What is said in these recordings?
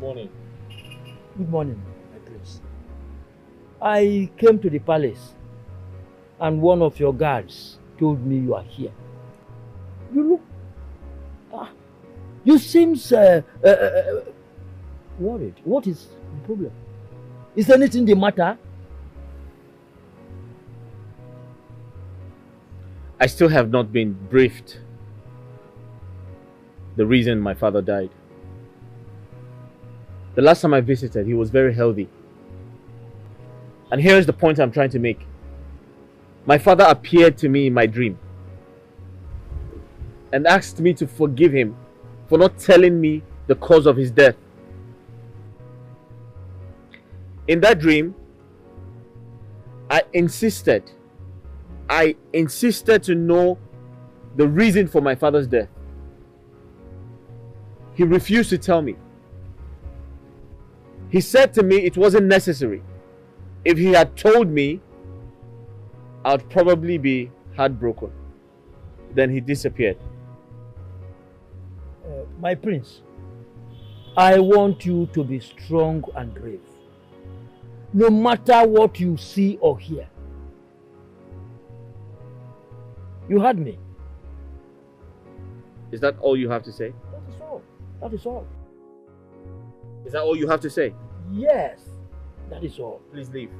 morning. Good morning, my prince. I came to the palace and one of your guards told me you are here. You look... you seem worried. What is the problem? Is anything the matter? I still have not been briefed the reason my father died. The last time I visited, he was very healthy. And here's the point I'm trying to make. My father appeared to me in my dream and asked me to forgive him for not telling me the cause of his death. In that dream, I insisted to know the reason for my father's death. He refused to tell me. He said to me it wasn't necessary. If he had told me, I'd probably be heartbroken. Then he disappeared. My prince, I want you to be strong and brave. No matter what you see or hear. You heard me. Is that all you have to say? That is all. That is all. Is that all you have to say? Yes, that is all. Please leave.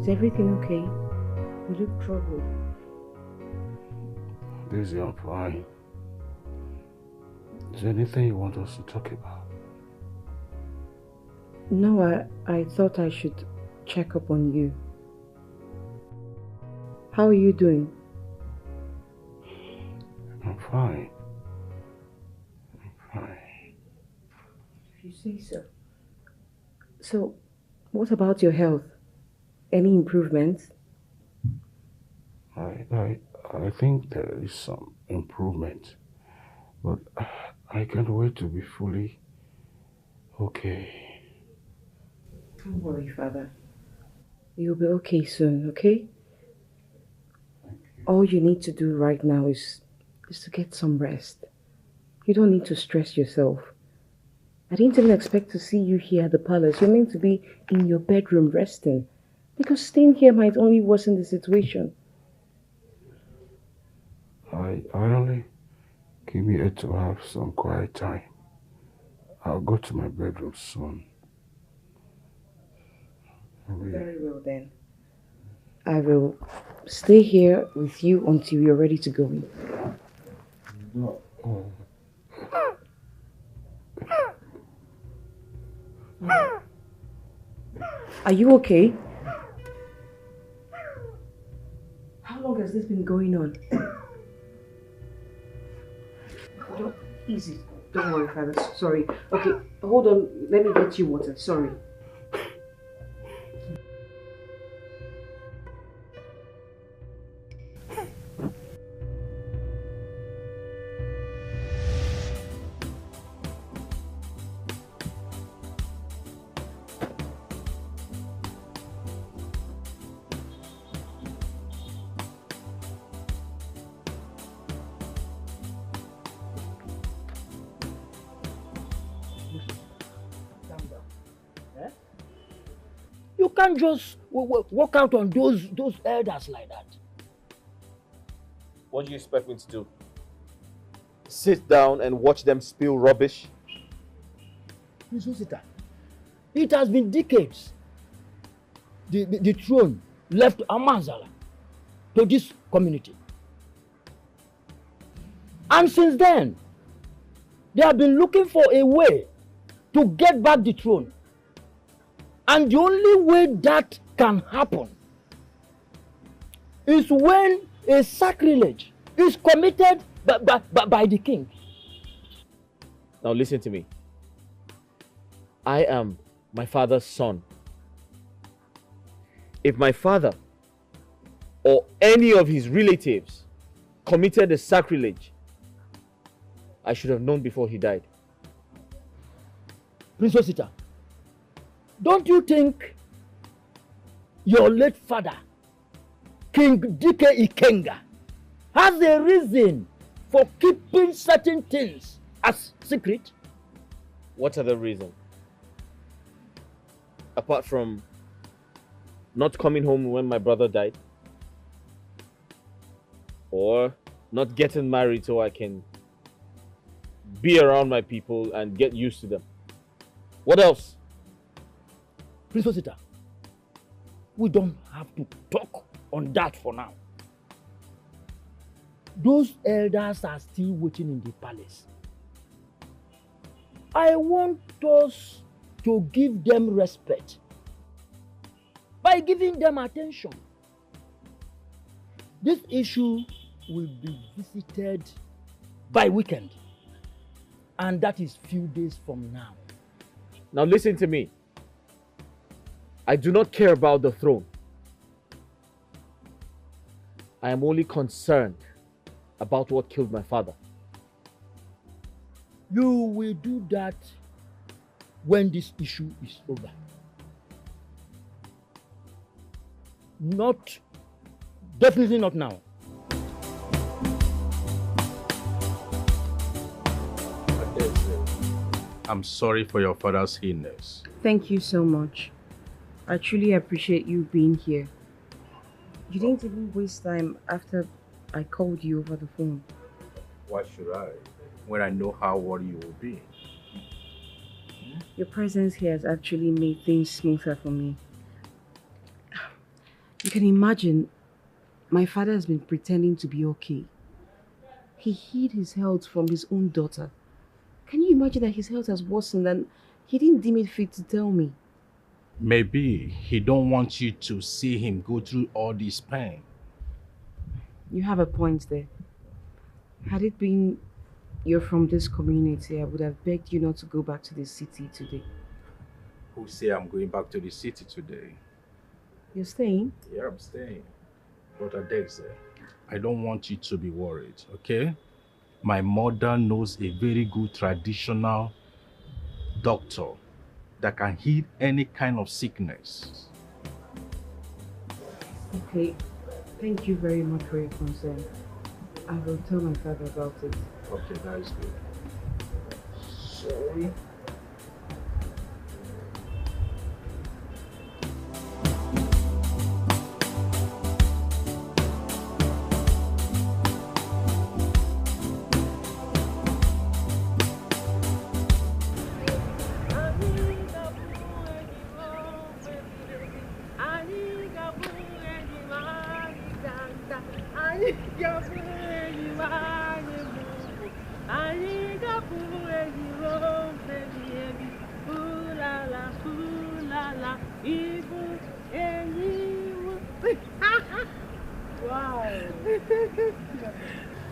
Is everything okay? You look troubled. Daisy, I'm fine. Is there anything you want us to talk about? No, I thought I should check up on you. How are you doing? I'm fine. I'm fine. If you say so. So, what about your health? Any improvements? I think there is some improvement, but I can't wait to be fully okay. Don't worry, Father. You'll be okay soon, okay? Thank you. All you need to do right now is to get some rest. You don't need to stress yourself. I didn't even expect to see you here at the palace. You're meant to be in your bedroom resting. Because staying here might only worsen the situation. I only came here to have some quiet time. I'll go to my bedroom soon. Very well then. I will stay here with you until you're ready to go in. No. Oh. Are you okay? How long has this been going on? Easy. Don't worry, Father. Sorry. Okay, hold on. Let me get you water. Sorry. You can't just walk out on those elders like that. What do you expect me to do? sit down and watch them spill rubbish? Prince Osita, it has been decades. The throne left Amanzala to this community. And since then, they have been looking for a way to get back the throne. And the only way that can happen is when a sacrilege is committed by the king. Now listen to me. I am my father's son. If my father or any of his relatives committed a sacrilege, I should have known before he died. Prince Osita, don't you think your late father, King Dike Ikenga, has a reason for keeping certain things as secret? What other reason? Apart from not coming home when my brother died? Or not getting married so I can be around my people and get used to them? What else? Prince Osita, we don't have to talk on that for now. Those elders are still waiting in the palace. I want us to give them respect by giving them attention. This issue will be visited by weekend, and that is few days from now. Now listen to me. I do not care about the throne. I am only concerned about what killed my father. You will do that when this issue is over. Definitely not now. I'm sorry for your father's illness. Thank you so much. I truly appreciate you being here. You didn't even waste time after I called you over the phone. Why should I? When I know how worried you will be. Your presence here has actually made things smoother for me. You can imagine, my father has been pretending to be okay. He hid his health from his own daughter. Can you imagine that his health has worsened and he didn't deem it fit to tell me? Maybe he don't want you to see him go through all this pain. You have a point there. Had it been you're from this community, I would have begged you not to go back to the city today. Who say I'm going back to the city today? You're staying? Yeah, I'm staying. But Adexe, I don't want you to be worried, okay? My mother knows a very good traditional doctor that can heal any kind of sickness. Okay, thank you very much for your concern. I will tell my father about it. Okay, that is good. Sorry.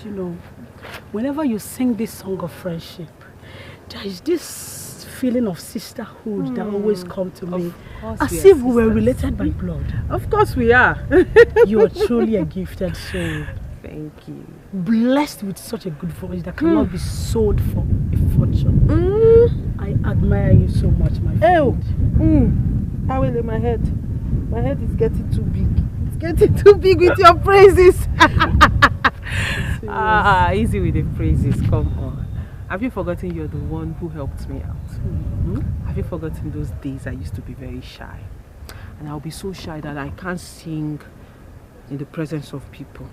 You know, whenever you sing this song of friendship, there is this feeling of sisterhood that always comes to me, as if we were related by blood. Of course we are. You are truly a gifted soul. Thank you. Blessed with such a good voice that cannot be sold for a fortune. I admire you so much, my friend. I will in my head. My head is getting too big. It's getting too big with your praises. Easy with the praises, come on. Have you forgotten you're the one who helped me out? Have you forgotten those days I used to be very shy? And I'll be so shy that I can't sing in the presence of people.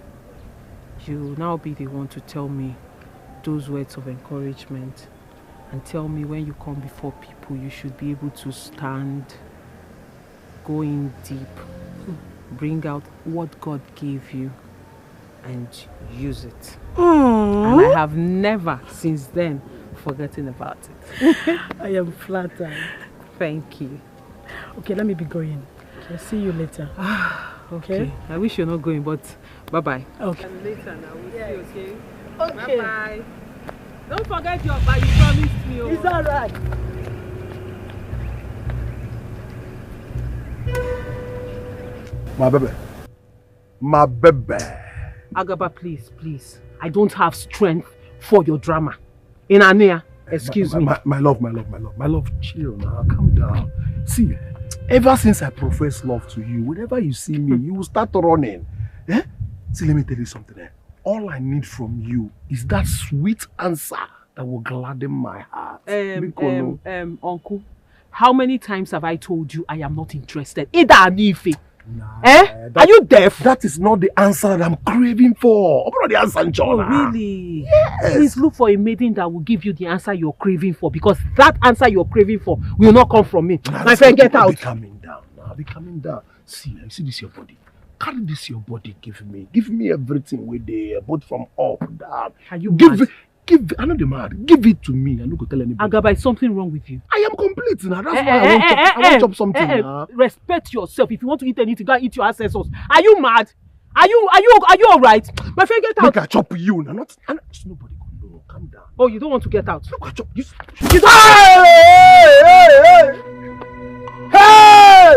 You'll now be the one to tell me those words of encouragement and tell me when you come before people, you should be able to stand, go in deep, bring out what God gave you and use it. And I have never since then forgotten about it. I am flattered. Thank you. Okay, let me be going. I'll see you later. Okay. I wish you're not going, but bye-bye. Okay. And later now, we'll see, okay? Okay. Bye-bye. Don't forget your bye, you promised me. It's alright. My baby. My baby. Agaba, please. I don't have strength for your drama. In Anea, excuse me. My love, chill now, calm down. See, ever since I profess love to you, whenever you see me, you will start running. Eh? See, let me tell you something. All I need from you is that sweet answer that will gladden my heart. Uncle, how many times have I told you I am not interested? Ida Anife. Are you deaf? That is not the answer that I'm craving for. I'm not the answer, John. Oh, really? Yes. Please look for a maiden that will give you the answer you're craving for, because that answer you're craving for will not come from me. My friend, get out. Be calming down now. Be calming down. See, you see this your body. Carry this your body. Give me everything with the both from up down. Are you mad? I know the mad. Give it to me. I'm not gonna tell anybody. Agaba, is something wrong with you? I am complete now. That's why I want to chop something now. Respect yourself. If you want to eat anything, go and eat your ancestors. Are you mad? Are you all right? My friend, get out. Make I chop you now. Not nobody gonna know. Calm down. Oh, you don't want to get out? Look, I chop you. Hey!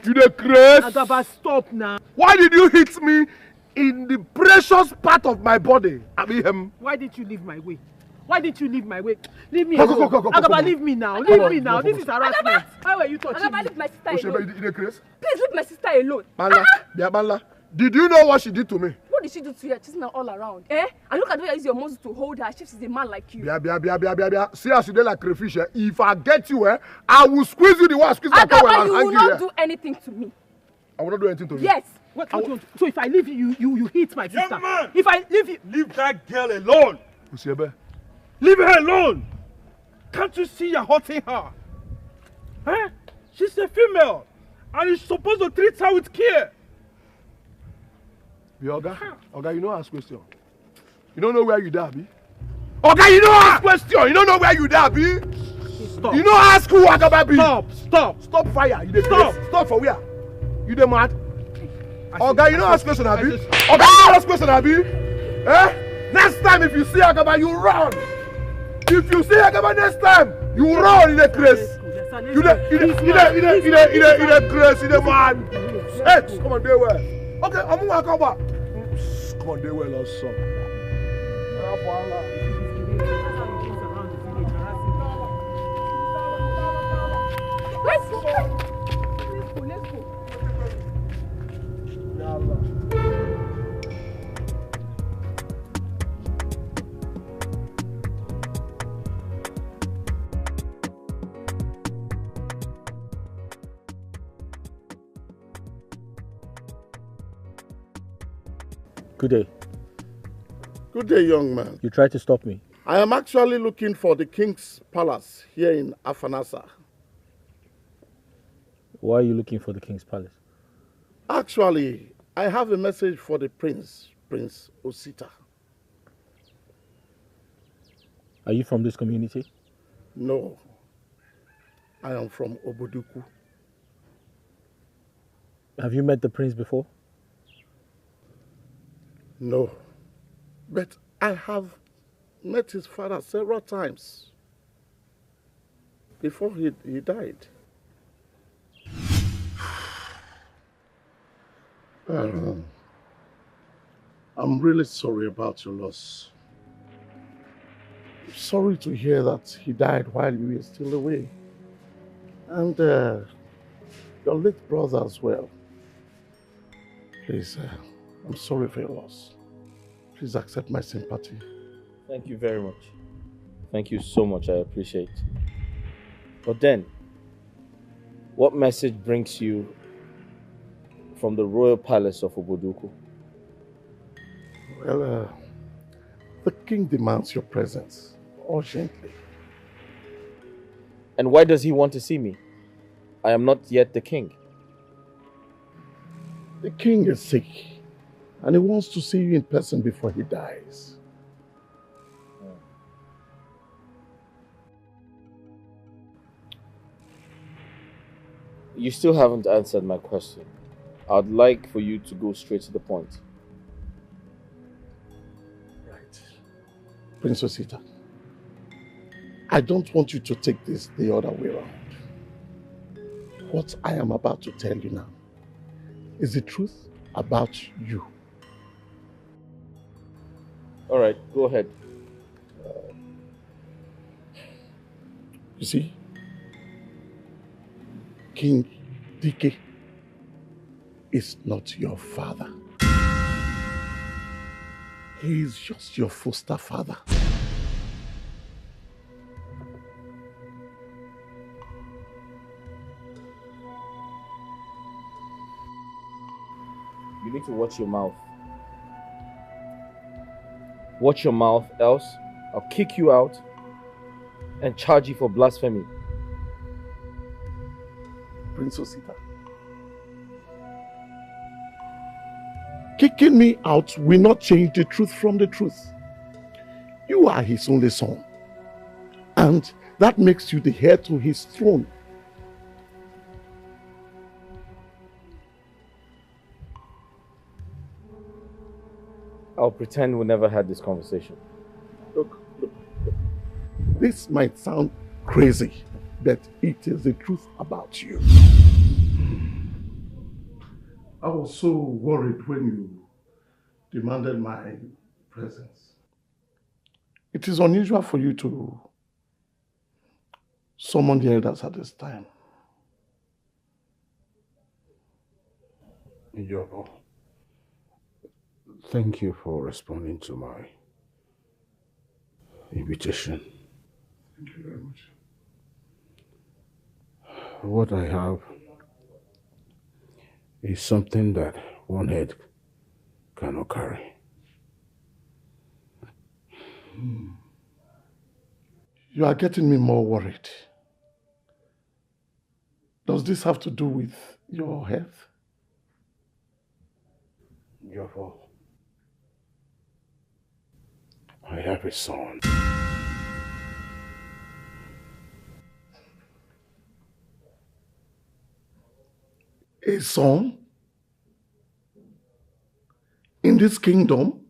You the Chris? Agaba, stop now. Why did you hit me in the precious part of my body? Why did you leave my way? Leave me Go, alone. go. Agaba, leave me now. Leave me now. This is harassment. Why were you touching me? Agaba, leave my sister alone. You the Chris? Please leave my sister alone. Bala. Did you know what she did to me? What did she do to you? She's now all around. And look at the way you use your muscle to hold her. She's a man like you. Bia. See how she did like crayfish. If I get you, I will squeeze you the way I squeeze my towel and hang you. You will not do anything to me. I will not do anything to you. Yes. What do you want? So if I leave you hit my sister. Young man! If I leave you... Leave that girl alone! Leave her alone! Can't you see you're hurting her? Huh? She's a female, and you're supposed to treat her with care. Oga, you don't ask question. You don't know where you there, be? Oga, you don't ask question. You don't know where you there, be? Stop. You don't ask who Agaba be. Stop fire. You stop. Stop for where? You the mad? Oga, you don't ask question, Abi. Oga, you don't ask question, Abi. Next time if you see Agaba, you run. If you see Agaba next time, you run in the grace. You the grace, you the man. Hey, come on, there well. Okay, I'm gonna come back. Come on, there well also. Let's go. Good day. Good day, young man. You tried to stop me. I am actually looking for the king's palace here in Afanasa. Why are you looking for the king's palace? Actually, I have a message for the Prince Osita. Are you from this community? No. I am from Oboduku. Have you met the prince before? No. But I have met his father several times before he died. Um, I'm really sorry about your loss. Sorry to hear that he died while you were still away. And your late brother as well. Please, I'm sorry for your loss. Please accept my sympathy. Thank you very much. Thank you so much. I appreciate. But then, what message brings you from the royal palace of Oboduku? Well, the king demands your presence urgently. And why does he want to see me? I am not yet the king. The king is sick, and he wants to see you in person before he dies. You still haven't answered my question. I'd like for you to go straight to the point. Right. Prince Osita, I don't want you to take this the other way around. What I am about to tell you now is the truth about you. All right, go ahead. You see, King Dike is not your father. He is just your foster father. You need to watch your mouth. Watch your mouth, else I'll kick you out and charge you for blasphemy. Prince Osita, kicking me out will not change the truth from the truth. You are his only son, and that makes you the heir to his throne. I'll pretend we never had this conversation. Look. This might sound crazy, but it is the truth about you. I was so worried when you demanded my presence. It is unusual for you to summon the elders at this time. Yobo, thank you for responding to my invitation. Thank you very much. What I have is something that one head cannot carry. You are getting me more worried. Does this have to do with your health? Yobo, I have a son. A son? In this kingdom?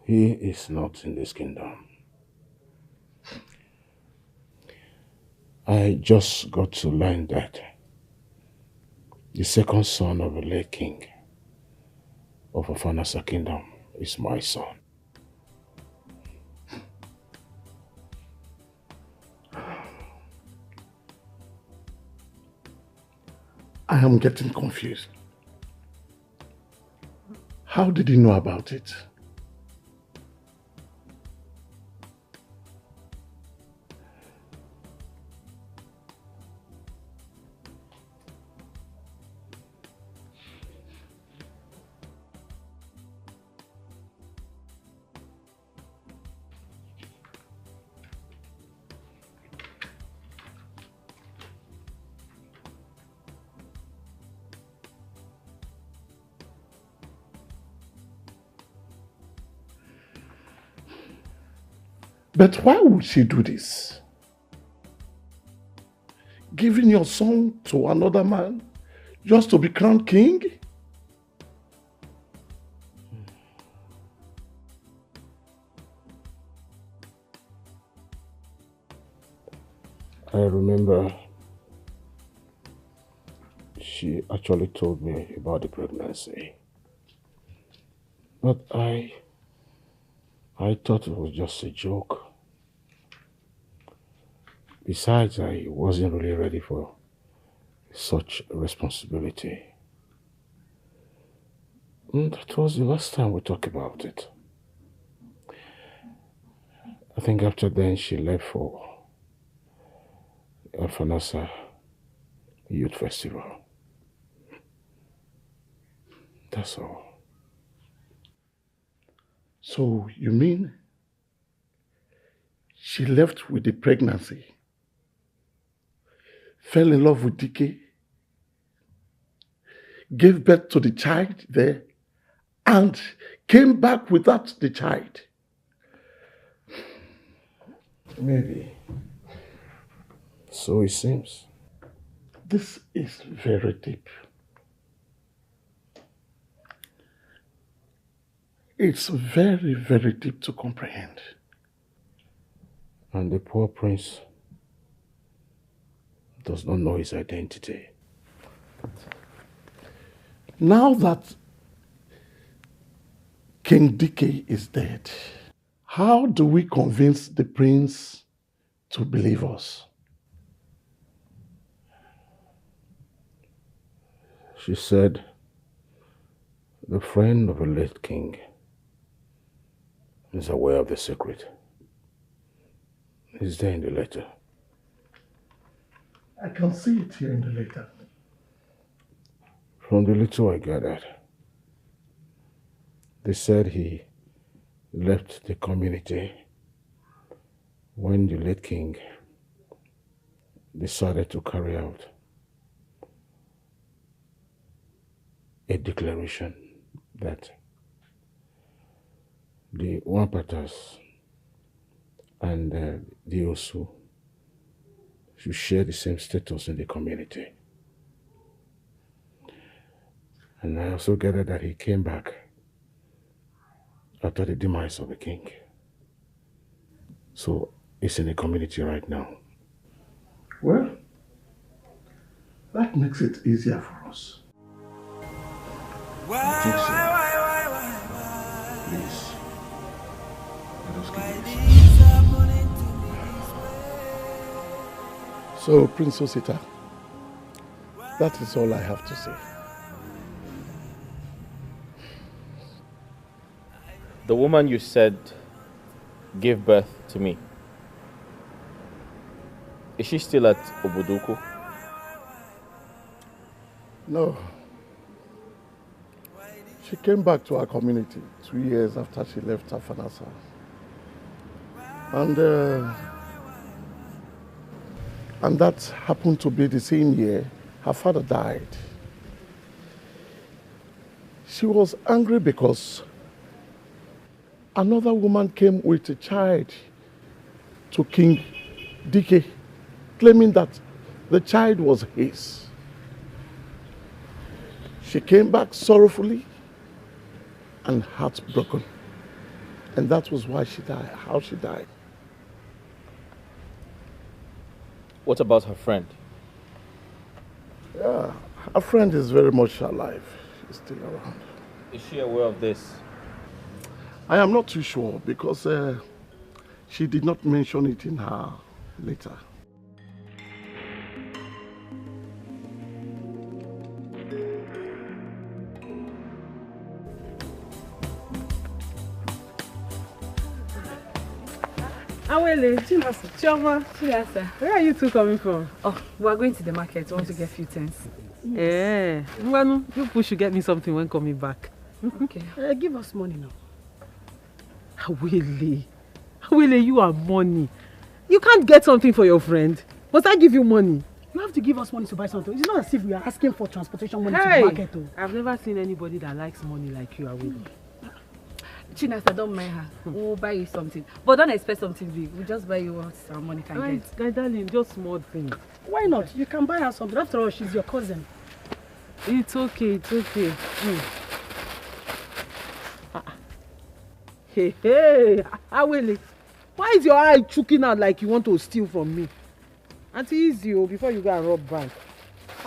He is not in this kingdom. I just got to learn that the second son of a late king of Afanasa kingdom is my son. I am getting confused. How did you know about it? But why would she do this? Giving your son to another man just to be crowned king? I remember she actually told me about the pregnancy. But I thought it was just a joke. Besides, I wasn't really ready for such a responsibility. And that was the last time we talked about it. I think after then she left for Alfanasa Youth Festival. That's all. So you mean she left with the pregnancy, fell in love with DK, gave birth to the child there, and came back without the child? Maybe. So it seems. This is very deep. It's very, very deep to comprehend. And the poor prince does not know his identity. Now that King DK is dead, how do we convince the prince to believe us? She said the friend of a late king is aware of the secret. It's there in the letter. I can see it here in the letter. From the little I gathered, they said he left the community when the late king decided to carry out a declaration that the Wampatas and the Osu should share the same status in the community. And I also gathered that he came back after the demise of the king. So it's in the community right now. Well, that makes it easier for us. I think so. Please, let us give it. So, Prince Osita, that is all I have to say. The woman you said gave birth to me, is she still at Obuduku? No. She came back to our community 2 years after she left Afanasa. And that happened to be the same year her father died. She was angry because another woman came with a child to King DK, claiming that the child was his. She came back sorrowfully and heartbroken. And that was why she died, how she died. What about her friend? Yeah, her friend is very much alive. She's still around. Is she aware of this? I am not too sure because she did not mention it in her letter. Awele, Chioma, where are you two coming from? Oh, we are going to the market. We want to get a few things. Yeah. Mwanu, you push should get me something when coming back. Okay. Give us money now. Awele, you are money. You can't get something for your friend. Must I give you money? You have to give us money to buy something. It's not as if we are asking for transportation money to the market. Oh. I've never seen anybody that likes money like you, Awele. Chinasa, don't mind her. We'll buy you something. But don't expect something big. We'll just buy you what our money can get. My darling, just small things. Why not? You can buy her something. After all, she's your cousin. It's okay, it's okay. Hey, Awele, why is your eye choking out like you want to steal from me? Auntie, easy before you go and rob bank.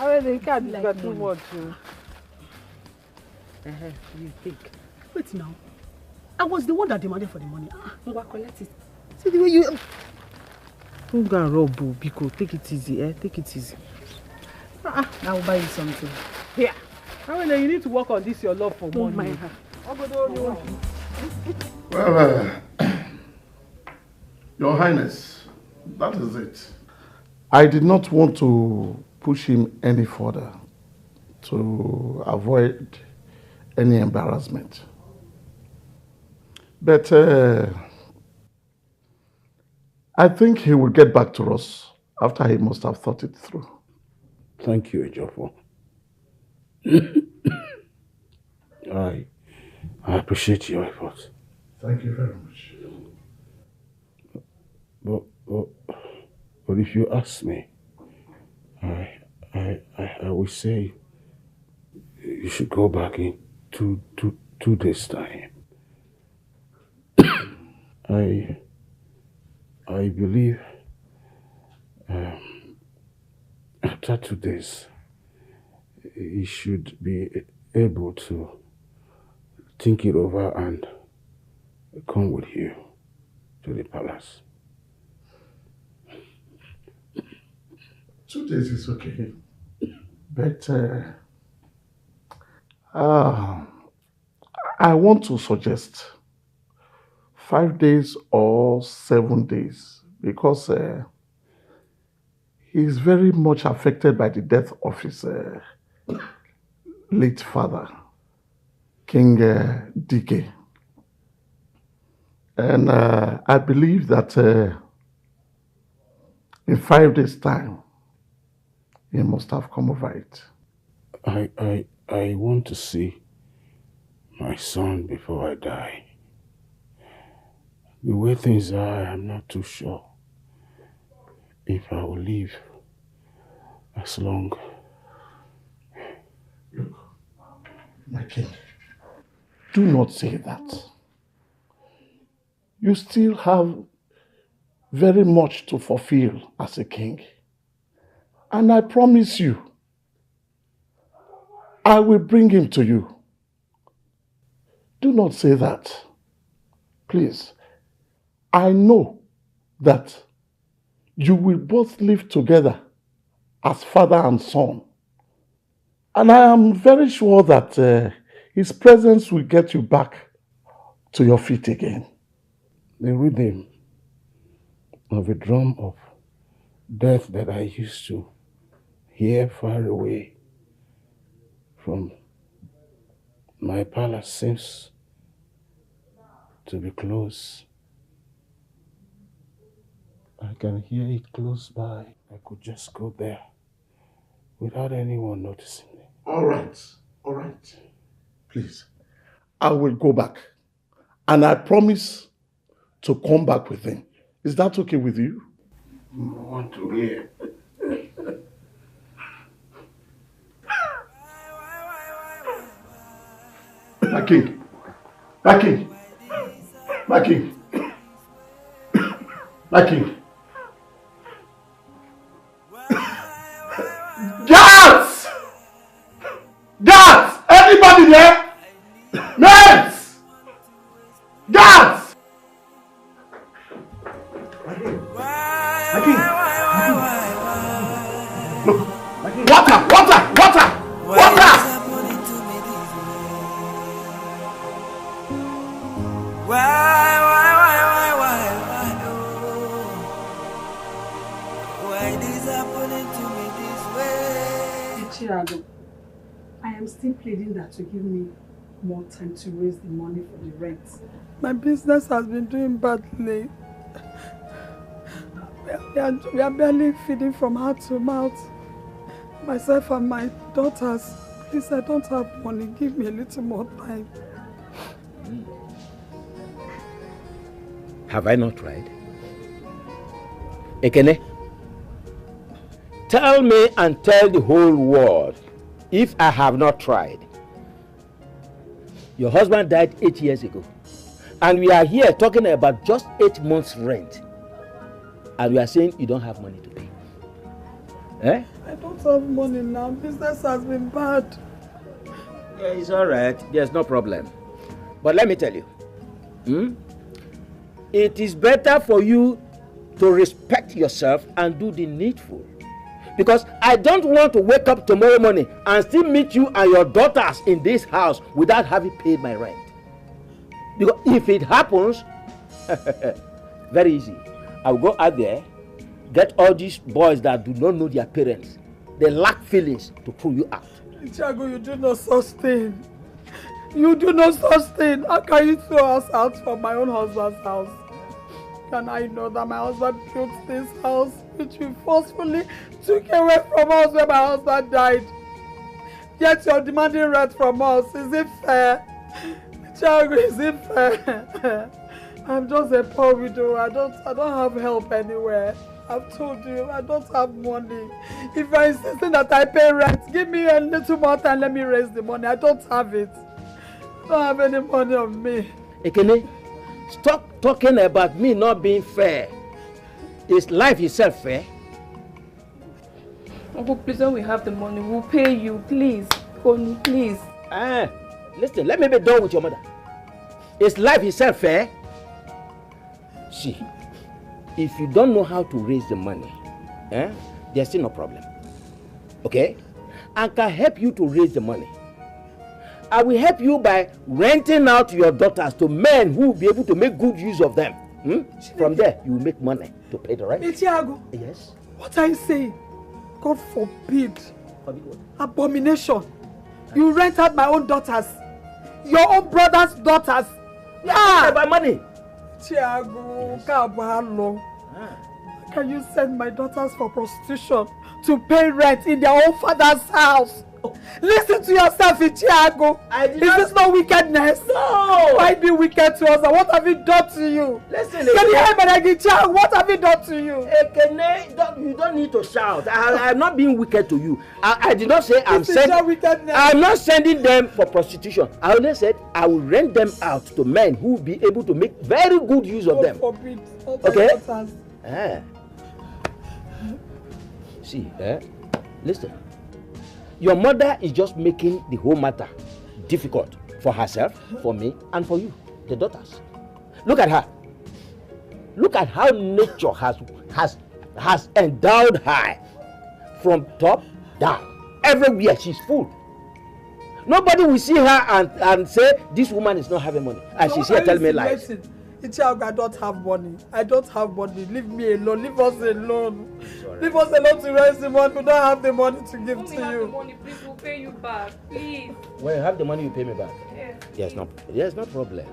I mean, they can't like too much. You think? Wait now. I was the one that demanded for the money. Collect it. See the way you... Don't go and rob, Biko. Take it easy, Take it easy. I will buy you something. Here. I mean, you need to work on this, your love for Don't money. mind her. Well, Your Highness, that is it. I did not want to push him any further to avoid any embarrassment. But I think he will get back to us after he must have thought it through. Thank you, Ejofo. I appreciate your efforts. Thank you very much. But if you ask me, I will say you should go back in two days' time. I believe after 2 days he should be able to think it over and come with you to the palace. 2 days is okay. But I want to suggest 5 days or 7 days because he is very much affected by the death of his late father, King Dike. And I believe that in 5 days' time, he must have come over it. I want to see my son before I die. The way things are, I'm not too sure if I will live as long. Look, my king, do not say that. You still have very much to fulfill as a king. And I promise you, I will bring him to you. Do not say that. Please. I know that you will both live together as father and son. And I am very sure that his presence will get you back to your feet again. The rhythm of a drum of death that I used to hear far away from my palace seems to be close. I can hear it close by. I could just go there without anyone noticing me. All right. Please, I will go back. And I promise to come back with him. Is that okay with you? I want to hear. My king. Guards! Anybody there? Maids! Guards! My king! Look! Water! Why this happening to me this way? Chirado, I am still pleading that you give me more time to raise the money for the rent. My business has been doing badly. We are barely feeding from hand to mouth. Myself and my daughters. Please, I don't have money. Give me a little more time. Have I not tried? Ekene, tell me and tell the whole world if I have not tried. Your husband died 8 years ago. And we are here talking about just 8 months' rent. And we are saying you don't have money to pay. Eh? I don't have money now. Business has been bad. Yeah, it's all right. There's no problem. But let me tell you, it is better for you to respect yourself and do the needful. Because I don't want to wake up tomorrow morning and still meet you and your daughters in this house without having paid my rent. Because if it happens, very easy. I'll go out there, get all these boys that do not know their parents. They lack feelings to pull you out. Tiago, you do not sustain. You do not sustain. How can you throw us out from my own husband's house? Can I know that my husband built this house, which we forcefully took away from us when my husband died? Yet you're demanding rent from us. Is it fair? Tiago, is it fair? I'm just a poor widow. I don't have help anywhere. I've told you, I don't have money. If you're insisting that I pay rent, give me a little more time, let me raise the money. I don't have it. I don't have any money on me. Ekene, stop talking about me not being fair. Is life itself fair? Uncle, please, when we have the money, we'll pay you. Please. Only, please. Listen, let me be done with your mother. Is life itself fair? See, if you don't know how to raise the money, there's still no problem. Okay? I can help you to raise the money. I will help you by renting out your daughters to men who will be able to make good use of them. From there, you will make money to pay the rent. Tiago. Yes? What are you saying? God forbid. Forbid what? Abomination. You rent out my own daughters. Your own brother's daughters. Yeah, by money. Tiago, can you send my daughters for prostitution to pay rent in their own father's house? Listen to yourself, Tiago. Is this not wickedness? No. Why be wicked to us? What have we done to you? Listen, can you hear me like Tiago? What have we done to you? You don't need to shout. I'm not being wicked to you. I did not say I'm not sending them for prostitution. I only said I will rent them out to men who will be able to make very good use of them. Forbid. Okay? See, listen. Your mother is just making the whole matter difficult for herself, for me, and for you, the daughters. Look at her. Look at how nature has endowed her from top down. Everywhere she's full. Nobody will see her and say this woman is not having money. And she's here telling me lies. Tiago, I don't have money. I don't have money. Leave me alone. Leave us alone. Leave us alone to raise the money. We don't have the money to give to you. Have the money, please. We'll pay you back. Please. When you have the money, you pay me back. Yes. There's no problem.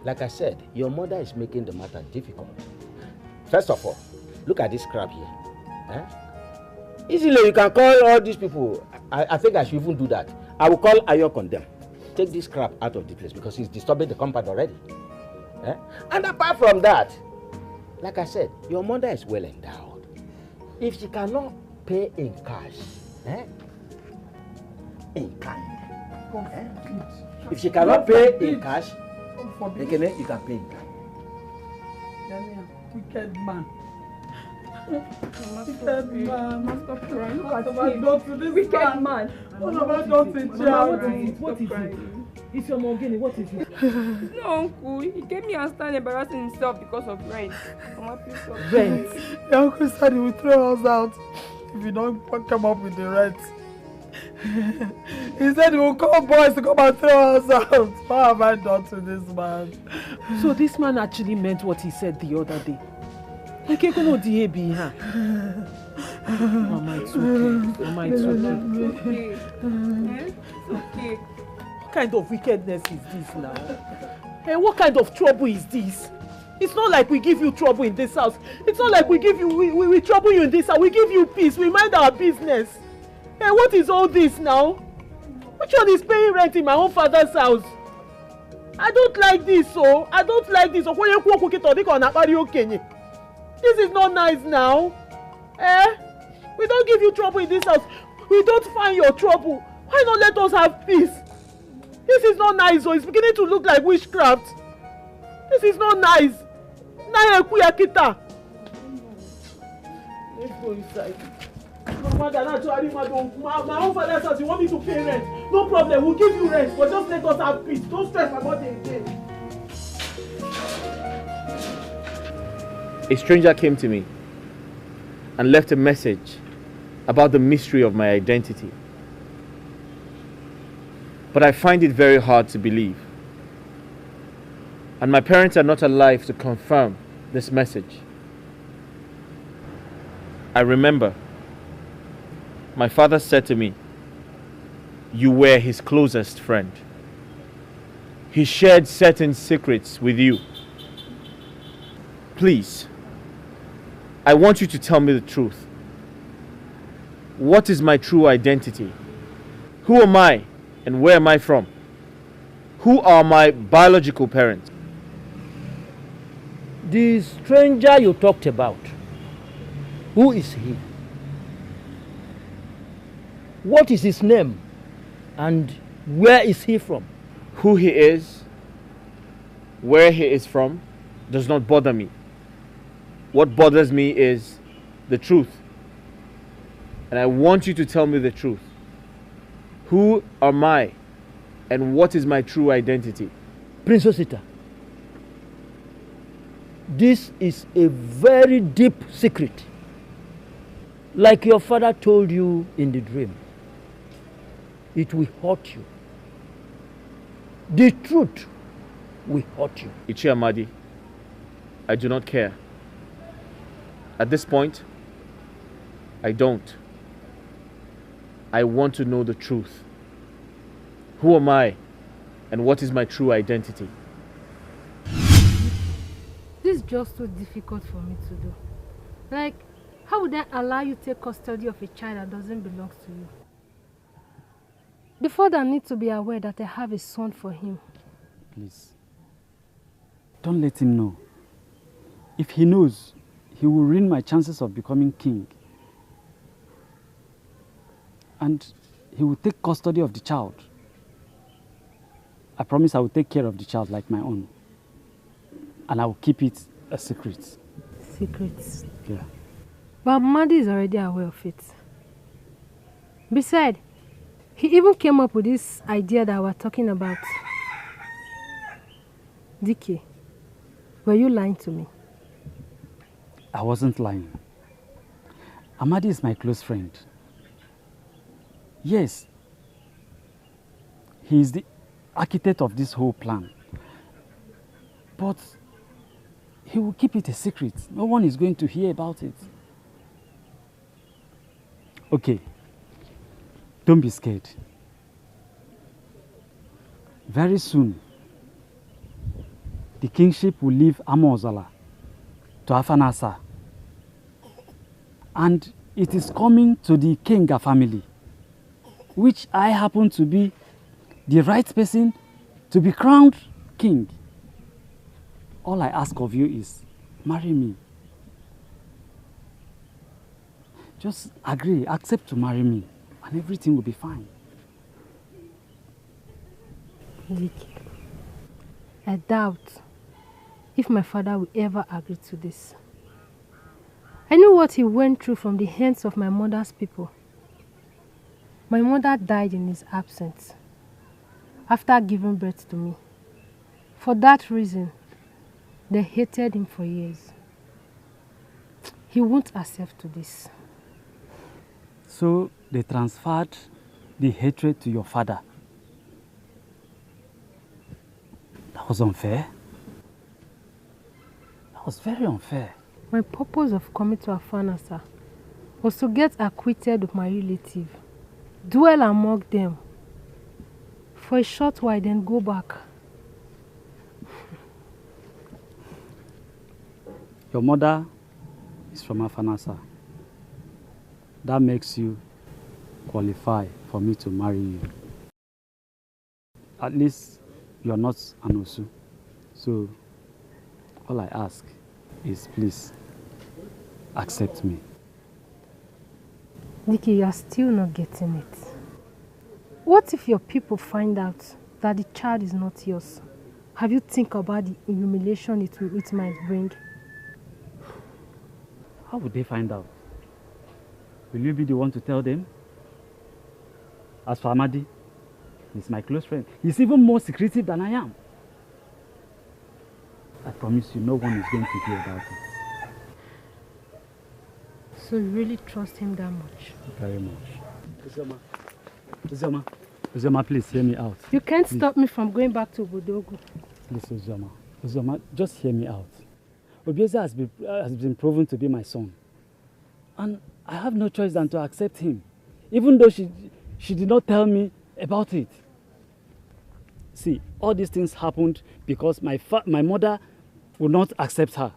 Like I said, your mother is making the matter difficult. First of all, look at this crap here. Easily, you can call all these people. I think I should even do that. I will call Ayo Condemn. Take this crap out of the place because it's disturbing the compound already. And apart from that, like I said, your mother is well endowed. If she cannot pay in cash, in kind, if she cannot pay in cash, you can pay in kind. Wicked man. Wicked man. Stop crying. Look at what I've done to this wicked man. What have I done to Tiago? What is it? It's your Mogini, what is it? No, uncle. He came here and started embarrassing himself because of rent. Mama, please stop. Rent? The uncle said he will throw us out if we don't come up with the rent. He said he will call boys to come and throw us out. What have I done to this man? So this man actually meant what he said the other day. I can't go to the huh? Mama, it's okay. Mama, it's okay. It's okay. What kind of wickedness is this now? Hey, what kind of trouble is this? It's not like we give you trouble in this house. It's not like we give you we trouble you in this house. We give you peace. We mind our business. Hey, what is all this now? Which one is paying rent in my own father's house? I don't like this, so I don't like this. This is not nice now. We don't give you trouble in this house. We don't find your trouble. Why not let us have peace? This is not nice, so it's beginning to look like witchcraft. This is not nice. Let's go inside. My own father says you want me to pay rent. No problem, we'll give you rent, but just let us have peace. Don't stress about it again. A stranger came to me and left a message about the mystery of my identity. But I find it very hard to believe. And my parents are not alive to confirm this message. I remember my father said to me, you were his closest friend. He shared certain secrets with you. Please, I want you to tell me the truth. What is my true identity? Who am I and where am I from? Who are my biological parents? The stranger you talked about, who is he? What is his name? And where is he from? Who he is, where he is from, does not bother me. What bothers me is the truth. And I want you to tell me the truth. Who am I and what is my true identity? Prince Osita, this is a very deep secret. Like your father told you in the dream. It will hurt you. The truth will hurt you. Ichi Amadi, I do not care. At this point, I don't. I want to know the truth. Who am I and what is my true identity? This is just so difficult for me to do. Like, how would I allow you to take custody of a child that doesn't belong to you? The father needs to be aware that I have a son for him. Please, don't let him know. If he knows, he will ruin my chances of becoming king. And he will take custody of the child. I promise I will take care of the child like my own. And I will keep it a secret. Secrets? Yeah. But Madi is already aware of it. Besides, he even came up with this idea that we're talking about. Dike, were you lying to me? I wasn't lying. Amadi is my close friend. Yes, he is the architect of this whole plan. But he will keep it a secret. No one is going to hear about it. Okay, don't be scared. Very soon, the kingship will leave Amozala to Afanasa. And it is coming to the Kenga family, which I happen to be the right person to be crowned king. All I ask of you is, marry me. Just agree, accept to marry me, and everything will be fine. Dike, I doubt if my father will ever agree to this. I know what he went through from the hands of my mother's people. My mother died in his absence after giving birth to me. For that reason, they hated him for years. He won't accept to this. So they transferred the hatred to your father. That was unfair. That was very unfair. My purpose of coming to Afanasa was to get acquainted with my relative, dwell among them for a short while, then go back. Your mother is from Afanasa. That makes you qualify for me to marry you. At least you're not an Osu. So all I ask is please accept me. Nikki, you are still not getting it. What if your people find out that the child is not yours? Have you think about the humiliation it might bring? How would they find out? Will you be the one to tell them? As for Amadi, he's my close friend. He's even more secretive than I am. I promise you, no one is going to hear about it. So you really trust him that much? Very much. Uzoma, please hear me out. You can't please. Stop me from going back to Bodogu. Please, Uzoma, just hear me out. Obieze has been proven to be my son. And I have no choice than to accept him. Even though she did not tell me about it. See, all these things happened because my mother would not accept her.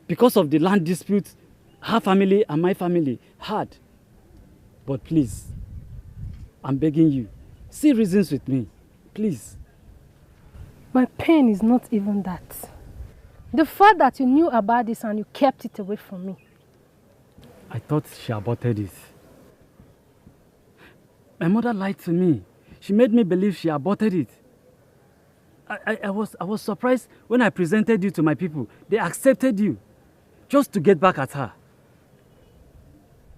Because of the land dispute her family and my family had. But please, I'm begging you, see reasons with me, please. My pain is not even that. The fact that you knew about this and you kept it away from me. I thought she aborted it. My mother lied to me. She made me believe she aborted it. I was surprised when I presented you to my people. They accepted you just to get back at her.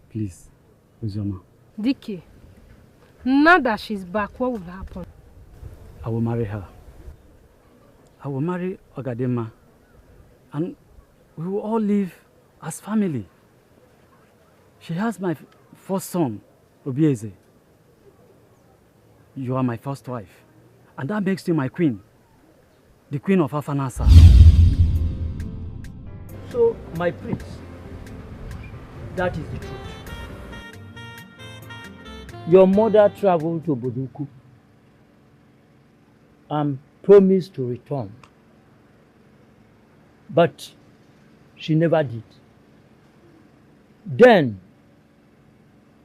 Please, Uzoma. Dike, now that she's back, what will happen? I will marry her. I will marry Ogadema. And we will all live as family. She has my first son, Obieze. You are my first wife. And that makes you my queen. The queen of Afanasa. So, my prince, that is the truth. Your mother traveled to Boduku and promised to return. But she never did. Then,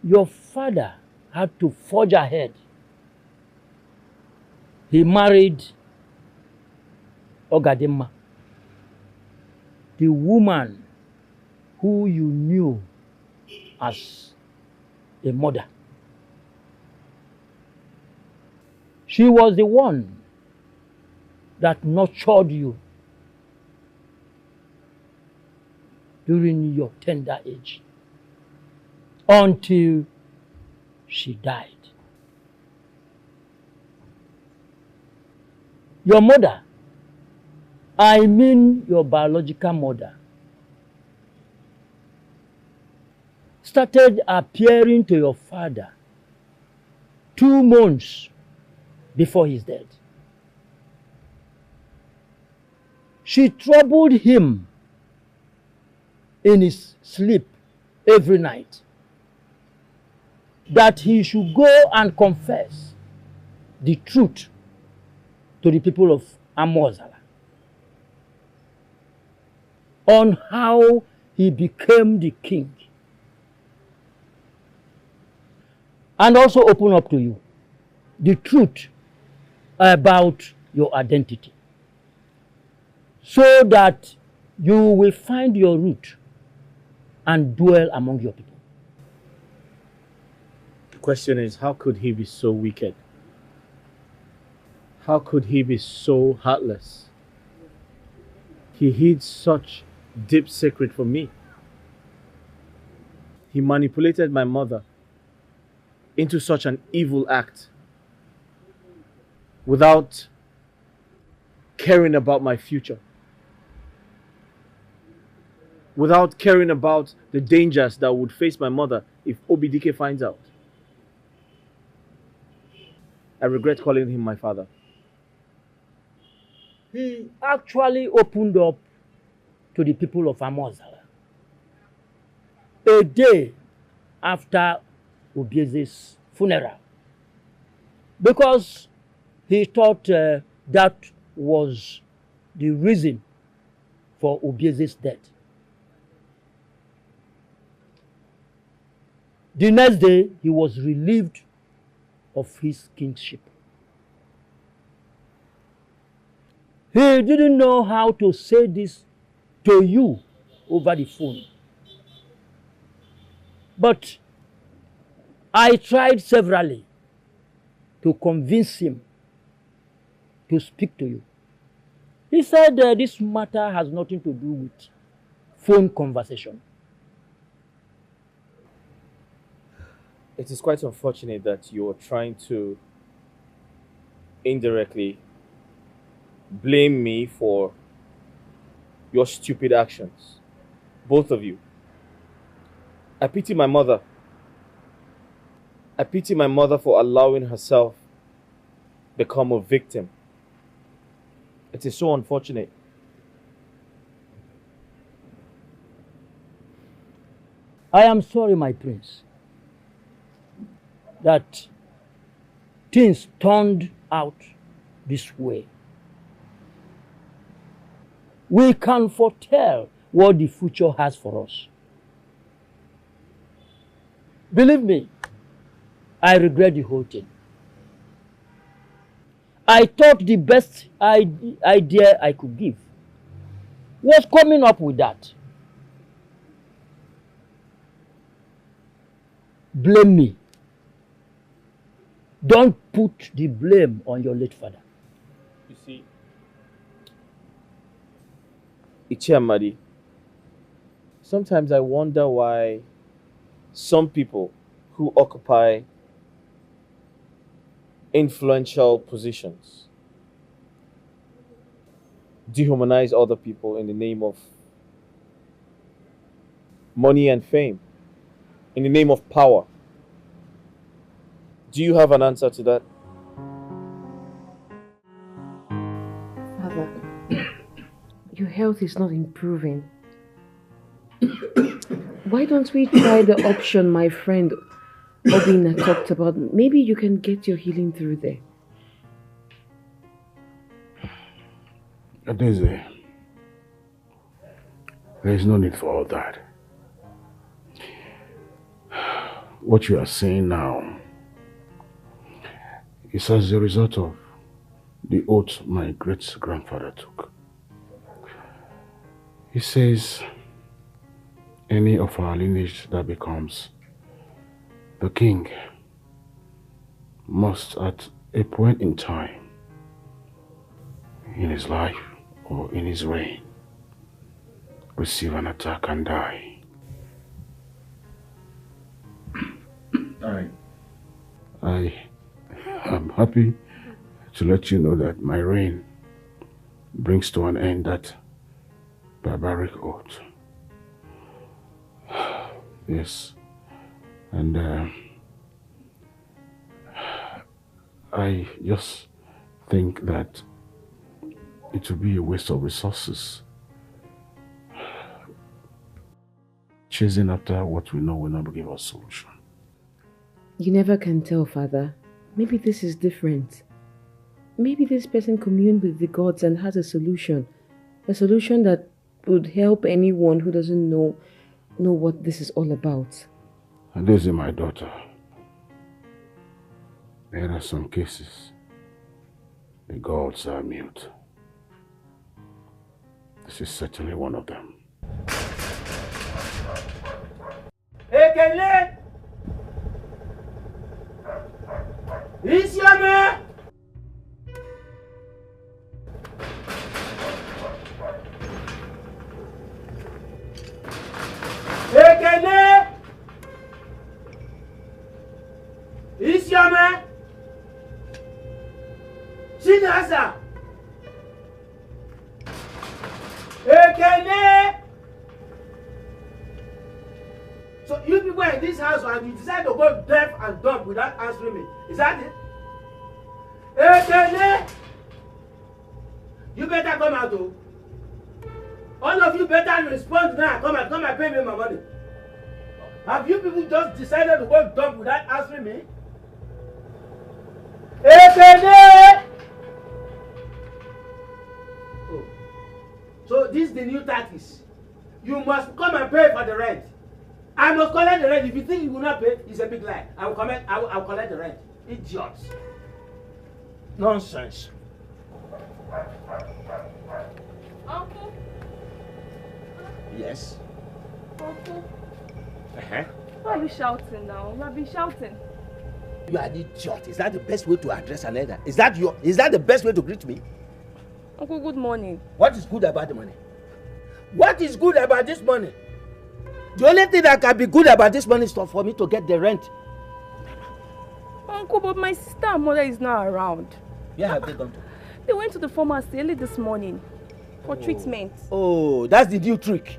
your father had to forge ahead. He married Ogadema, the woman who you knew as a mother. She was the one that nurtured you during your tender age until she died. Your mother, I mean your biological mother, started appearing to your father 2 months before his death. She troubled him in his sleep every night that he should go and confess the truth to the people of Amozala on how he became the king, and also open up to you the truth about your identity, so that you will find your root and dwell among your people. The question is, how could he be so wicked? How could he be so heartless? He hid such deep secret from me. He manipulated my mother into such an evil act without caring about my future, without caring about the dangers that would face my mother if Obidike finds out. I regret calling him my father. He actually opened up to the people of Amozala a day after Obieze's funeral, because he thought that was the reason for Obieze's death. The next day, he was relieved of his kingship. He didn't know how to say this to you over the phone. But I tried severally to convince him to speak to you. He said this matter has nothing to do with phone conversation. It is quite unfortunate that you are trying to indirectly blame me for your stupid actions. Both of you. I pity my mother. I pity my mother for allowing herself become a victim. It is so unfortunate. I am sorry, my prince, that things turned out this way. We can foretell what the future has for us. Believe me, I regret the whole thing. I thought the best idea I could give was coming up with that. Blame me. Don't put the blame on your late father. You see, Ichiamadi, sometimes I wonder why some people who occupy influential positions dehumanize other people in the name of money and fame, in the name of power. Do you have an answer to that? Father, your health is not improving. Why don't we try the option my friend Obina talked about? Maybe you can get your healing through there. Daisy, there is no need for all that. What you are saying now is as a result of the oath my great-grandfather took. He says any of our lineage that becomes the king must at a point in time in his life or in his reign receive an attack and die. I am happy to let you know that my reign brings to an end that barbaric oath. Yes, and I just think that it would be a waste of resources chasing after what we know will not give us solution. You never can tell, Father. Maybe this is different. Maybe this person communed with the gods and has a solution that would help anyone who doesn't know what this is all about. And this is my daughter. There are some cases the gods are mute. This is certainly one of them. Ekele! Isiame! Ekele! Isiame! Sinasa! Ekele! So you people in this house and you decide to go deaf and dumb without answering me. Is that it? Ekele! You better come out, oh. All of you better respond now. Come and pay me my money. Have you people just decided to go dumb without answering me? Ekele! Oh. So this is the new tactics. You must come and pay for the rent. I must collect the rent. If you think you will not pay, it's a big lie. I will collect the rent. Idiots. Nonsense. Uncle. Yes. Uncle. Uh-huh. Why are you shouting now? You have been shouting. You are an idiot. Is that the best way to address an elder? Is that the best way to greet me? Uncle, good morning. What is good about the money? What is good about this money? The only thing that can be good about this money is for me to get the rent. Uncle, but my sister and mother is not around. Where have they gone to? They went to the pharmacy early this morning for treatment. Oh, that's the new trick.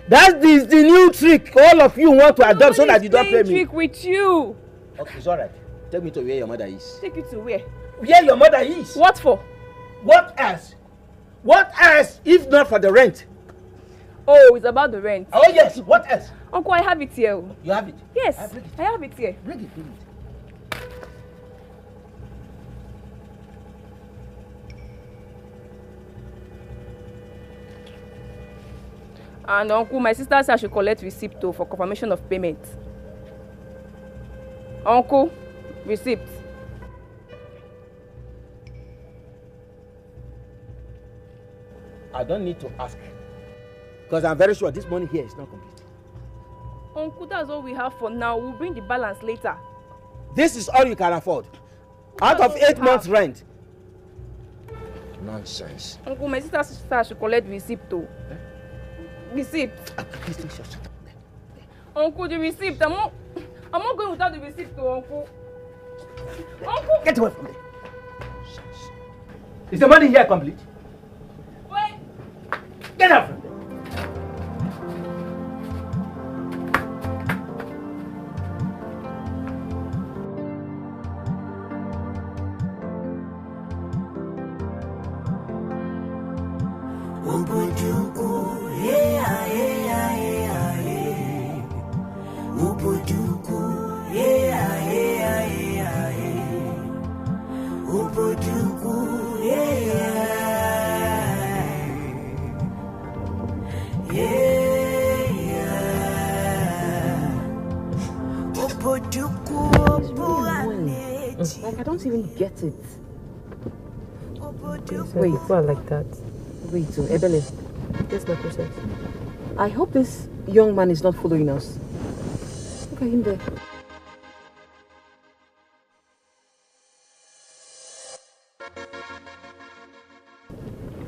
That's the new trick all of you want to adopt so that you don't pay me. Trick with you. Okay, it's alright. Take me to where your mother is. Take you to where? Where your mother is. What for? What else? What else if not for the rent? Oh, it's about the rent. Oh yes, what else? Uncle, I have it here. You have it? Yes, I have it here. Bring it, bring it. And Uncle, my sister said I should collect receipt for confirmation of payment. Uncle, receipt. I don't need to ask. Because I'm very sure this money here is not complete. Uncle, that's all we have for now. We'll bring the balance later. This is all you can afford. Out of 8 months' rent. Nonsense. Uncle, my sister said I should collect receipt too. Receipt. Uncle, the receipt. I'm not going without the receipt too, Uncle. Uncle! Get away from me. Is the money here complete? Wait. Get out from me. Like, I don't even get it. Wait, why like that? Wait, Ebele. Yes, my princess. I hope this young man is not following us. Look at him there.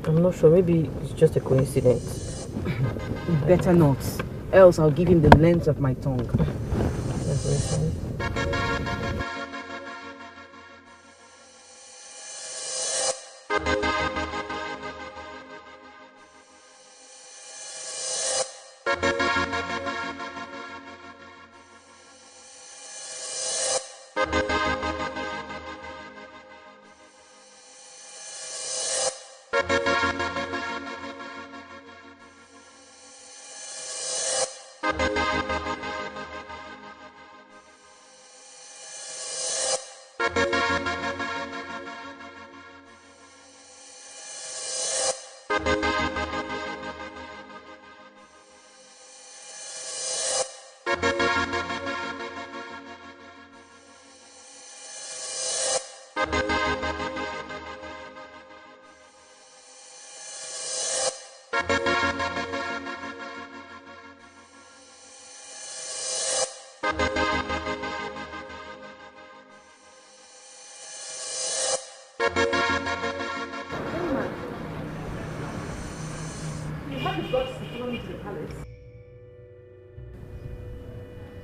I'm not sure. Maybe it's just a coincidence. Better not. Else I'll give him the length of my tongue. That's very fine.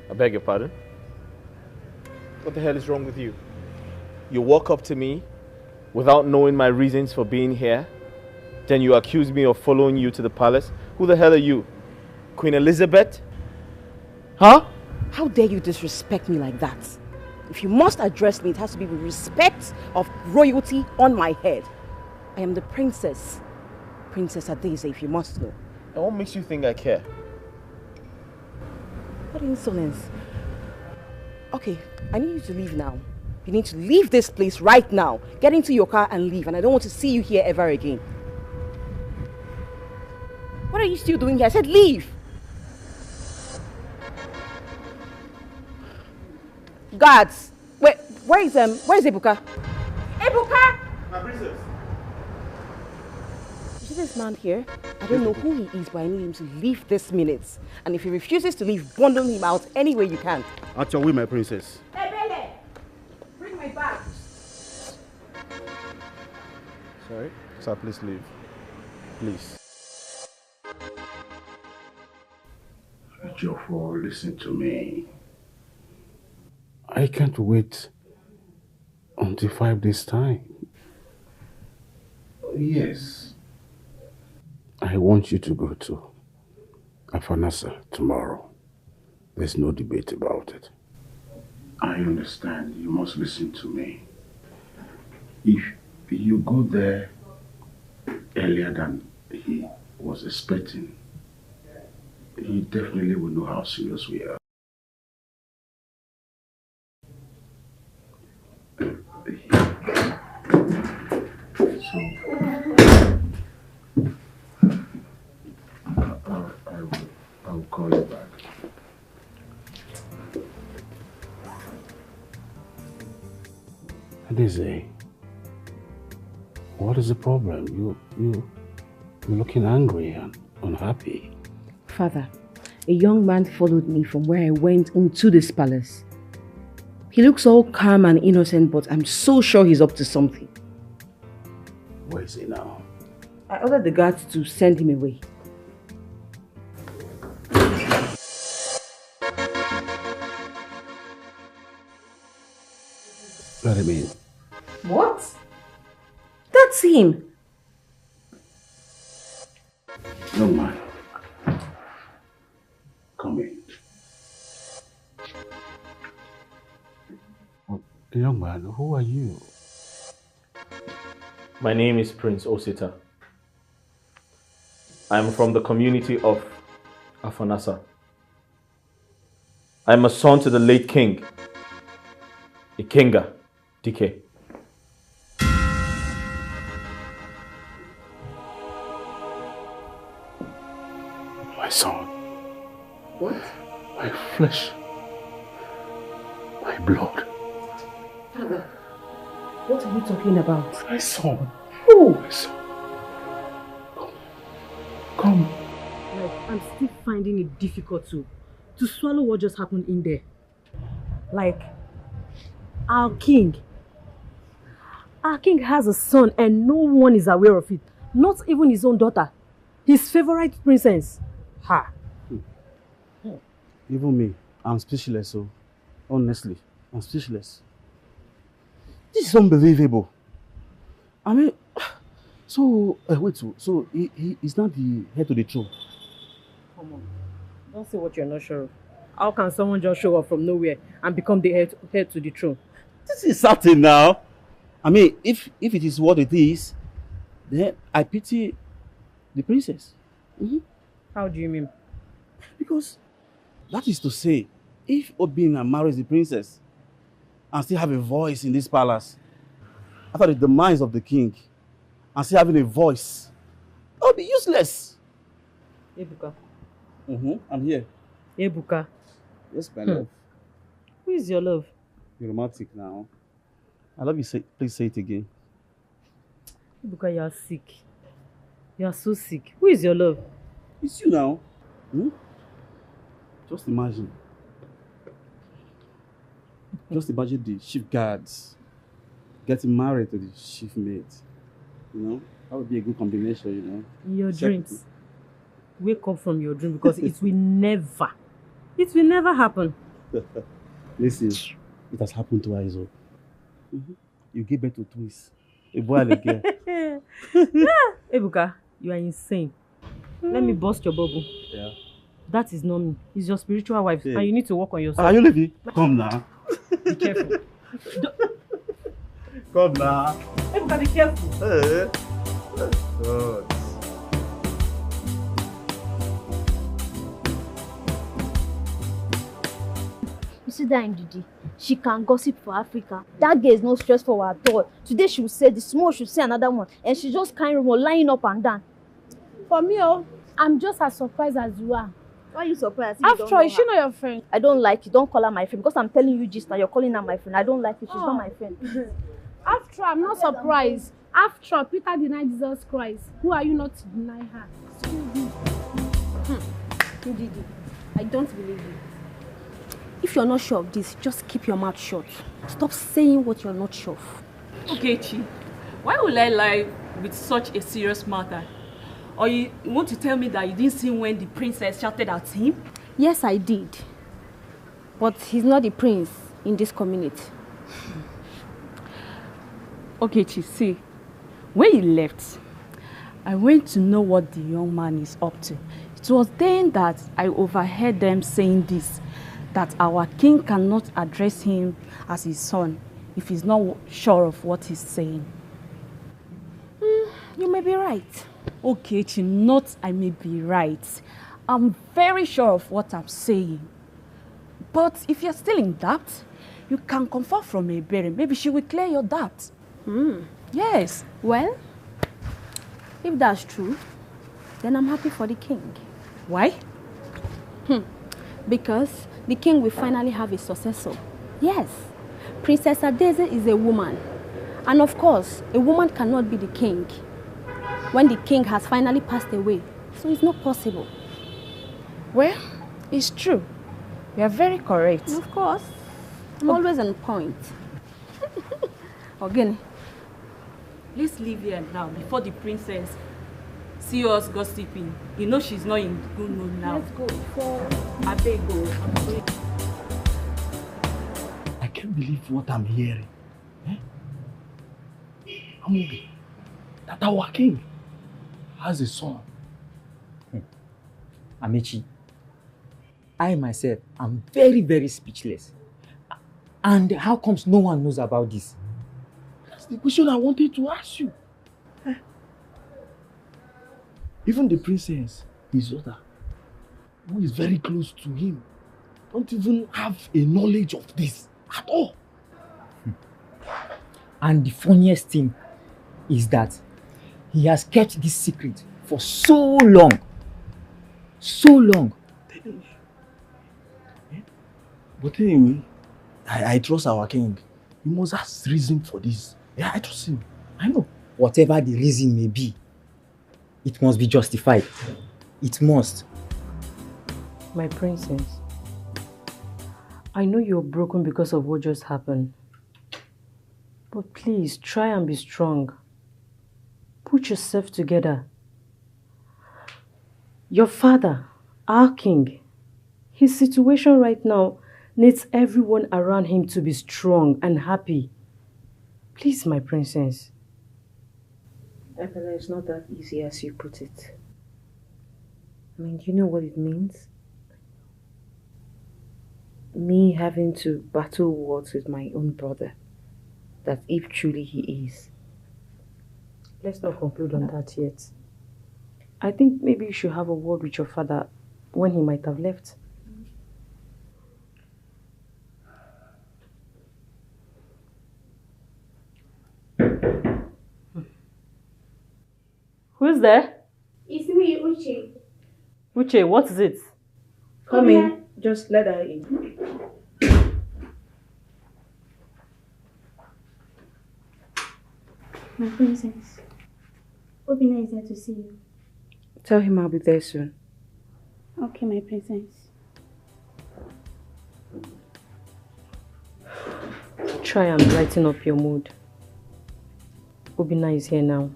I beg your pardon? What the hell is wrong with you? You walk up to me without knowing my reasons for being here, then you accuse me of following you to the palace. Who the hell are you? Queen Elizabeth? Huh? How dare you disrespect me like that? If you must address me, it has to be with respect of royalty on my head. I am the princess. Princess Adeze, if you must know. And what makes you think I care? What insolence. Okay, I need you to leave now. You need to leave this place right now. Get into your car and leave, and I don't want to see you here ever again. What are you still doing here? I said leave! Guards! Wait, where is Ebuka? Ebuka! My princess. You see this man here? I don't know who he is, but I need him to leave this minute. And if he refuses to leave, bundle him out any way you can. At your will, my princess. Hey, Bele! Bring my bag. Sorry? Sir, please leave. Please. Jofo, listen to me. I can't wait until 5 days' time. Yes. I want you to go to Afanasa tomorrow. There's no debate about it. I understand. You must listen to me. If you go there earlier than he was expecting, he definitely will know how serious we are. I will call you back. Adeze, what is the problem? You're looking angry and unhappy. Father, a young man followed me from where I went into this palace. He looks all calm and innocent, but I'm so sure he's up to something. Where is he now? I ordered the guards to send him away. Let him in. What? That's him. Young man, come in. Young man, who are you? My name is Prince Osita. I'm from the community of Afanasa. I'm a son to the late king, Ikenga Dike. My son. What? My flesh. My blood. Father, what are you talking about? My son. Who? My son. Come. Like, I'm still finding it difficult to swallow what just happened in there. Like, our king has a son and no one is aware of it. Not even his own daughter. His favorite princess. Ha. Even me, I'm speechless, so honestly, I'm speechless. This is unbelievable. I mean, so, wait, so he is not the head to the throne? Come on, don't say what you're not sure of. How can someone just show up from nowhere and become the head to the throne? This is certain now. I mean, if it is what it is, then I pity the princess. How do you mean? Because that is to say, if Obina marries the princess and still have a voice in this palace, after the demise of the king, and still having a voice, that would be useless. Ebuka. I'm here. Ebuka. Yes, my love. Who is your love? You're romantic now. I love you. Please say it again. Ebuka, you are sick. You are so sick. Who is your love? It's you now. Just imagine. Just imagine the chief guards getting married to the chief mate. You know, that would be a good combination, you know. In your dreams. Wake up from your dream because it will never happen. Listen, it has happened to Aizo. You give birth to twins. A boy and a girl. Ebuka, you are insane. Let me bust your bubble. Yeah. That is not me. It's your spiritual wife, and you need to work on yourself. Are you leaving? Come now. Be careful. Come now. Ebuka, be careful. Hey. God. You see that Ndidi? She can gossip for Africa. That girl is not stressful for her at all. Today she will say this, tomorrow she will say another one. And she just kind of lying up and down. For me, I'm just as surprised as you are. Why are you surprised? After all, is she not your friend? I don't like it. Don't call her my friend. Because I'm telling you just now, you're calling her my friend. I don't like it. She's not my friend. After all, I'm not surprised. After all, Peter denied Jesus Christ. Who are you not to deny her? Ndidi, I don't believe you. If you're not sure of this, just keep your mouth shut. Stop saying what you're not sure of. Okay, Chi. Why would I lie with such a serious matter? Or you want to tell me that you didn't see when the princess shouted at him? Yes, I did. But he's not the prince in this community. Okay, Chi, see, when he left, I went to know what the young man is up to. It was then that I overheard them saying this, that our king cannot address him as his son if he's not sure of what he's saying. You may be right. Okay, Chi, not I may be right. I'm very sure of what I'm saying. But if you're still in doubt, you can confer from Ebere. Maybe she will clear your doubt. Yes. Well, if that's true, then I'm happy for the king. Why? Because the king will finally have a successor. Yes, Princess Adeze is a woman. And of course, a woman cannot be the king when the king has finally passed away. So it's not possible. Well, it's true. You are very correct. Of course. I'm always on point. Again, let's leave here now before the princess see us gossiping. You know she's not in good mood now. Let's go. I beg go. I can't believe what I'm hearing. Amobi, that our king has a son. Amechi, I myself am very, very speechless. And how comes no one knows about this? That's the question I wanted to ask you. Even the princess, his daughter, who is very close to him, don't even have a knowledge of this at all. And the funniest thing is that he has kept this secret for so long. So long. But anyway, I trust our king. He must have reason for this. Yeah, I trust him. I know. Whatever the reason may be, it must be justified. It must. My princess, I know you're broken because of what just happened. But please, try and be strong. Put yourself together. Your father, our king, his situation right now needs everyone around him to be strong and happy. Please, my princess. Epela, it's not that easy as you put it. I mean, you know what it means? Me having to battle wars with my own brother. That if truly he is. Let's not conclude on that yet. I think maybe you should have a word with your father when he might have left. Who's there? It's me, Uche. Uche, what is it? Come in. Just let her in. My princess. Obina is there to see you. Tell him I'll be there soon. Okay, my princess. Try and brighten up your mood. Obina is here now.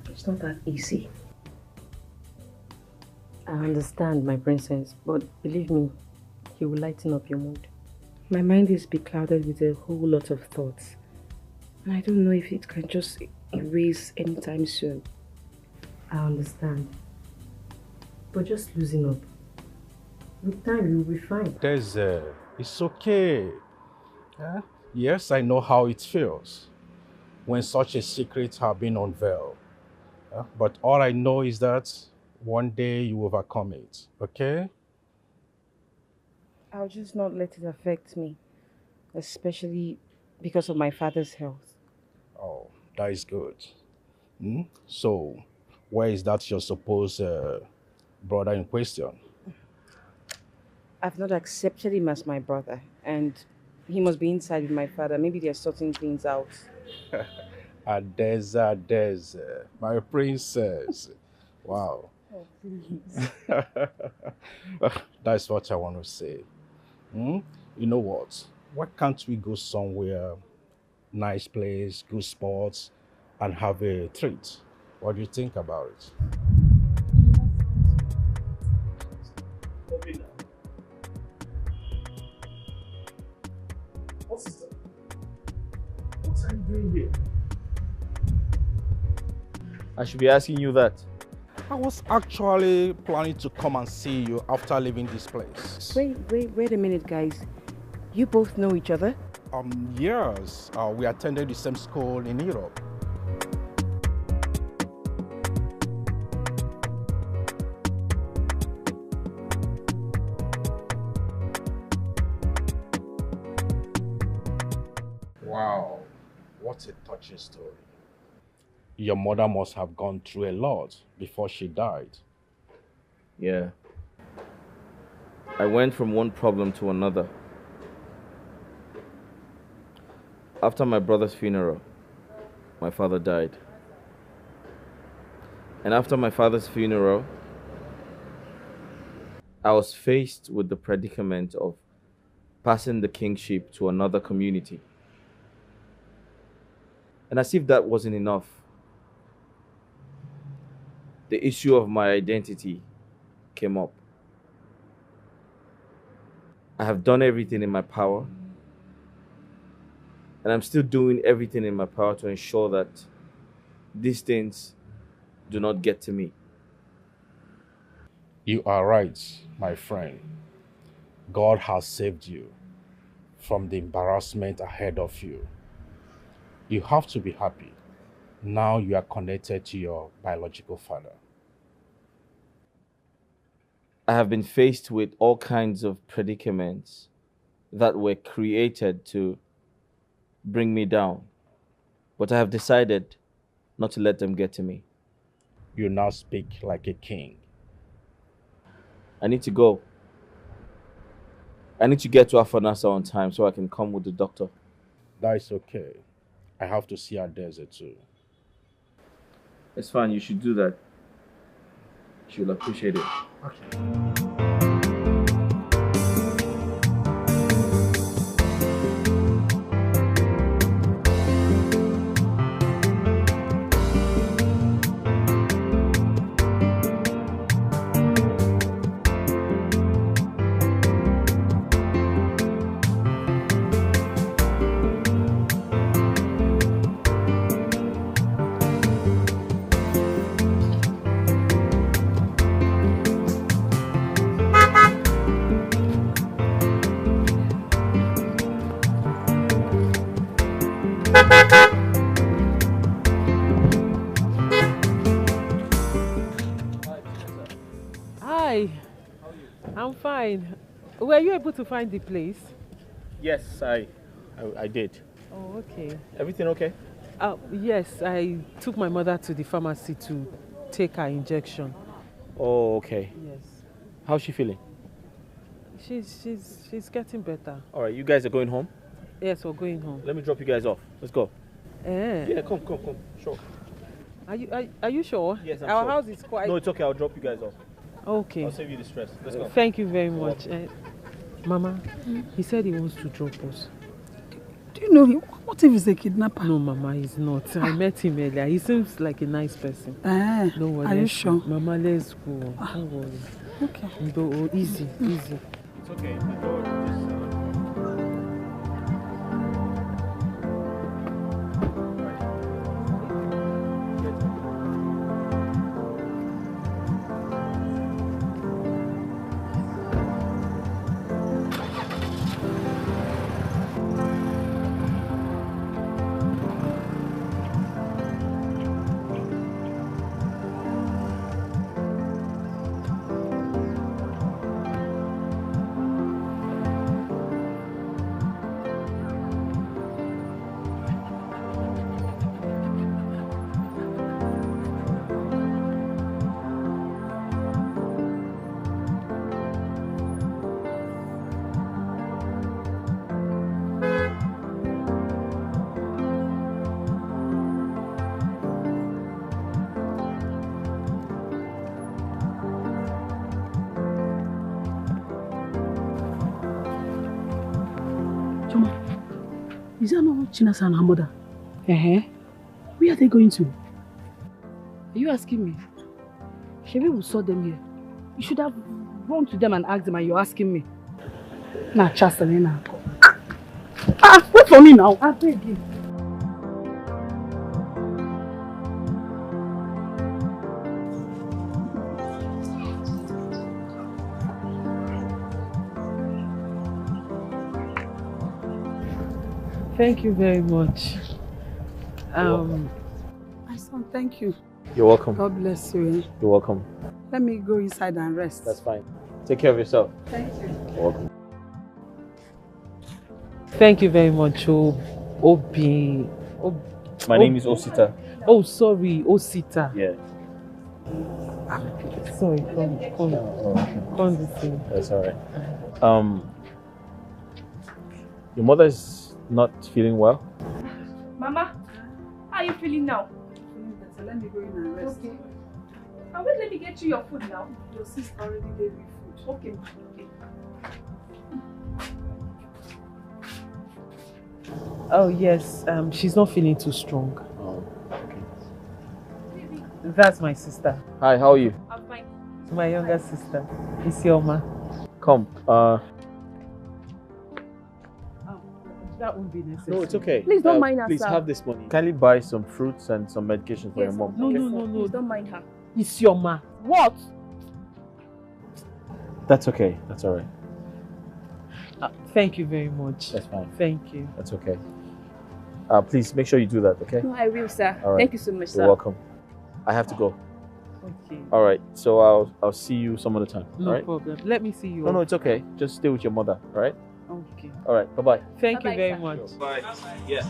It's not that easy. I understand, my princess, but believe me, he will lighten up your mood. My mind is beclouded with a whole lot of thoughts. And I don't know if it can just erase anytime soon. I understand. But just loosen up. With time, you'll be fine. It's okay. Yes, I know how it feels when such a secret has been unveiled. But all I know is that one day you overcome it, okay? I'll just not let it affect me, especially because of my father's health. Oh, that is good. So, where is that your supposed brother in question? I've not accepted him as my brother, and he must be inside with my father. Maybe they're sorting things out. Adeze, my princess. Wow. Oh, please. That's what I want to say. You know what? Why can't we go somewhere, nice place, good spots, and have a treat? What do you think about it? What is that? What are you doing here? I should be asking you that. I was actually planning to come and see you after leaving this place. Wait a minute, guys. You both know each other? Yes. We attended the same school in Europe. Wow, what a touching story. Your mother must have gone through a lot before she died. Yeah. I went from one problem to another. After my brother's funeral, my father died. And after my father's funeral, I was faced with the predicament of passing the kingship to another community. And as if that wasn't enough, the issue of my identity came up. I have done everything in my power, and I'm still doing everything in my power to ensure that these things do not get to me. You are right, my friend. God has saved you from the embarrassment ahead of you. You have to be happy. Now you are connected to your biological father. I have been faced with all kinds of predicaments that were created to bring me down, but I have decided not to let them get to me. You now speak like a king. I need to go. I need to get to Afanasa on time so I can come with the doctor. That is okay. I have to see Adeze too. It's fine, you should do that. She'll appreciate it. Okay. Hi. I'm fine. Were you able to find the place? Yes, I did. Oh, okay. Everything okay? Yes, I took my mother to the pharmacy to take her injection. Oh, okay. Yes. How's she feeling? She's getting better. All right, you guys are going home? Yes, we're going home. Let me drop you guys off. Let's go. Yeah, come. Sure. Are you sure? Yes, I'm Our sure. house is quite... No, it's okay. I'll drop you guys off. Okay. I'll save you the stress. Let's go. Thank you very much. Mama, he said he wants to drop us. Do you know him? What if he's a kidnapper? No, Mama, he's not. I met him earlier. He seems like a nice person. No worry. Are you sure? Mama, let's go. Don't worry. Okay. Easy. It's okay. Is that not Chinasa and her mother? Where are they going to? Are you asking me? Shebi we saw them here. You should have run to them and asked them, and you're asking me. Nah, Chaselina. Wait for me now. I beg you. Thank you very much. My son, thank you. You're welcome. God bless you. You're welcome. Let me go inside and rest. That's fine. Take care of yourself. Thank you. You're welcome. Thank you very much, Obi. My name is Osita. Oh, sorry, Osita. Yeah. Sorry, come this way. That's all right. Your mother is not feeling well? Mama, how are you feeling now? So let me go in and rest. Okay. And wait, let me get you your food now. Your sister already gave me food. Okay. Oh yes, she's not feeling too strong. Oh, okay. That's my sister. Hi, how are you? I'm fine. My younger sister, Isioma. Come. That won't be necessary. No, it's okay. Please don't mind her, Please sir. have this money. Kindly buy some fruits and some medication for your mom. No, okay? no. Please don't mind her. Isioma. What? That's okay. That's all right. Thank you very much. That's fine. Thank you. That's okay. Please make sure you do that, okay? No, I will, sir. All right. Thank you so much, sir. You're welcome. I have to go. Okay. All right. So I'll see you some other time. No all right? problem. Let me see you. No, it's okay. Just stay with your mother. All right. Okay. All right. Bye bye. Thank you Bye-bye, very sir. much. Bye. Yeah.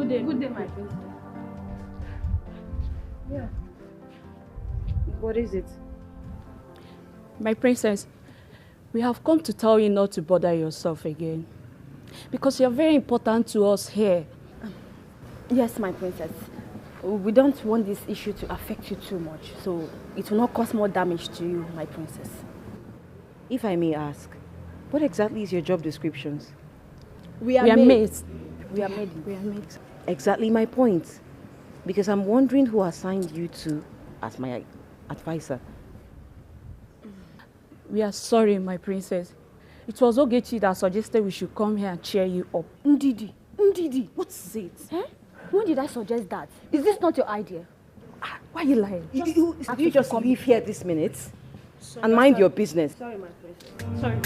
Good day, my princess. Yeah. What is it? My princess, we have come to tell you not to bother yourself again. Because you're very important to us here. Yes, my princess. We don't want this issue to affect you too much. So it will not cause more damage to you, my princess. If I may ask, what exactly is your job descriptions? We are maids. We are maids. Exactly my point. Because I'm wondering who assigned you to as my advisor. We are sorry, my princess. It was Ogechi that suggested we should come here and cheer you up. Ndidi, what is it? Eh? When did I suggest that? Is this not your idea? Why are you lying? You just leave here this minute and mind your business. Sorry, my princess. Sorry.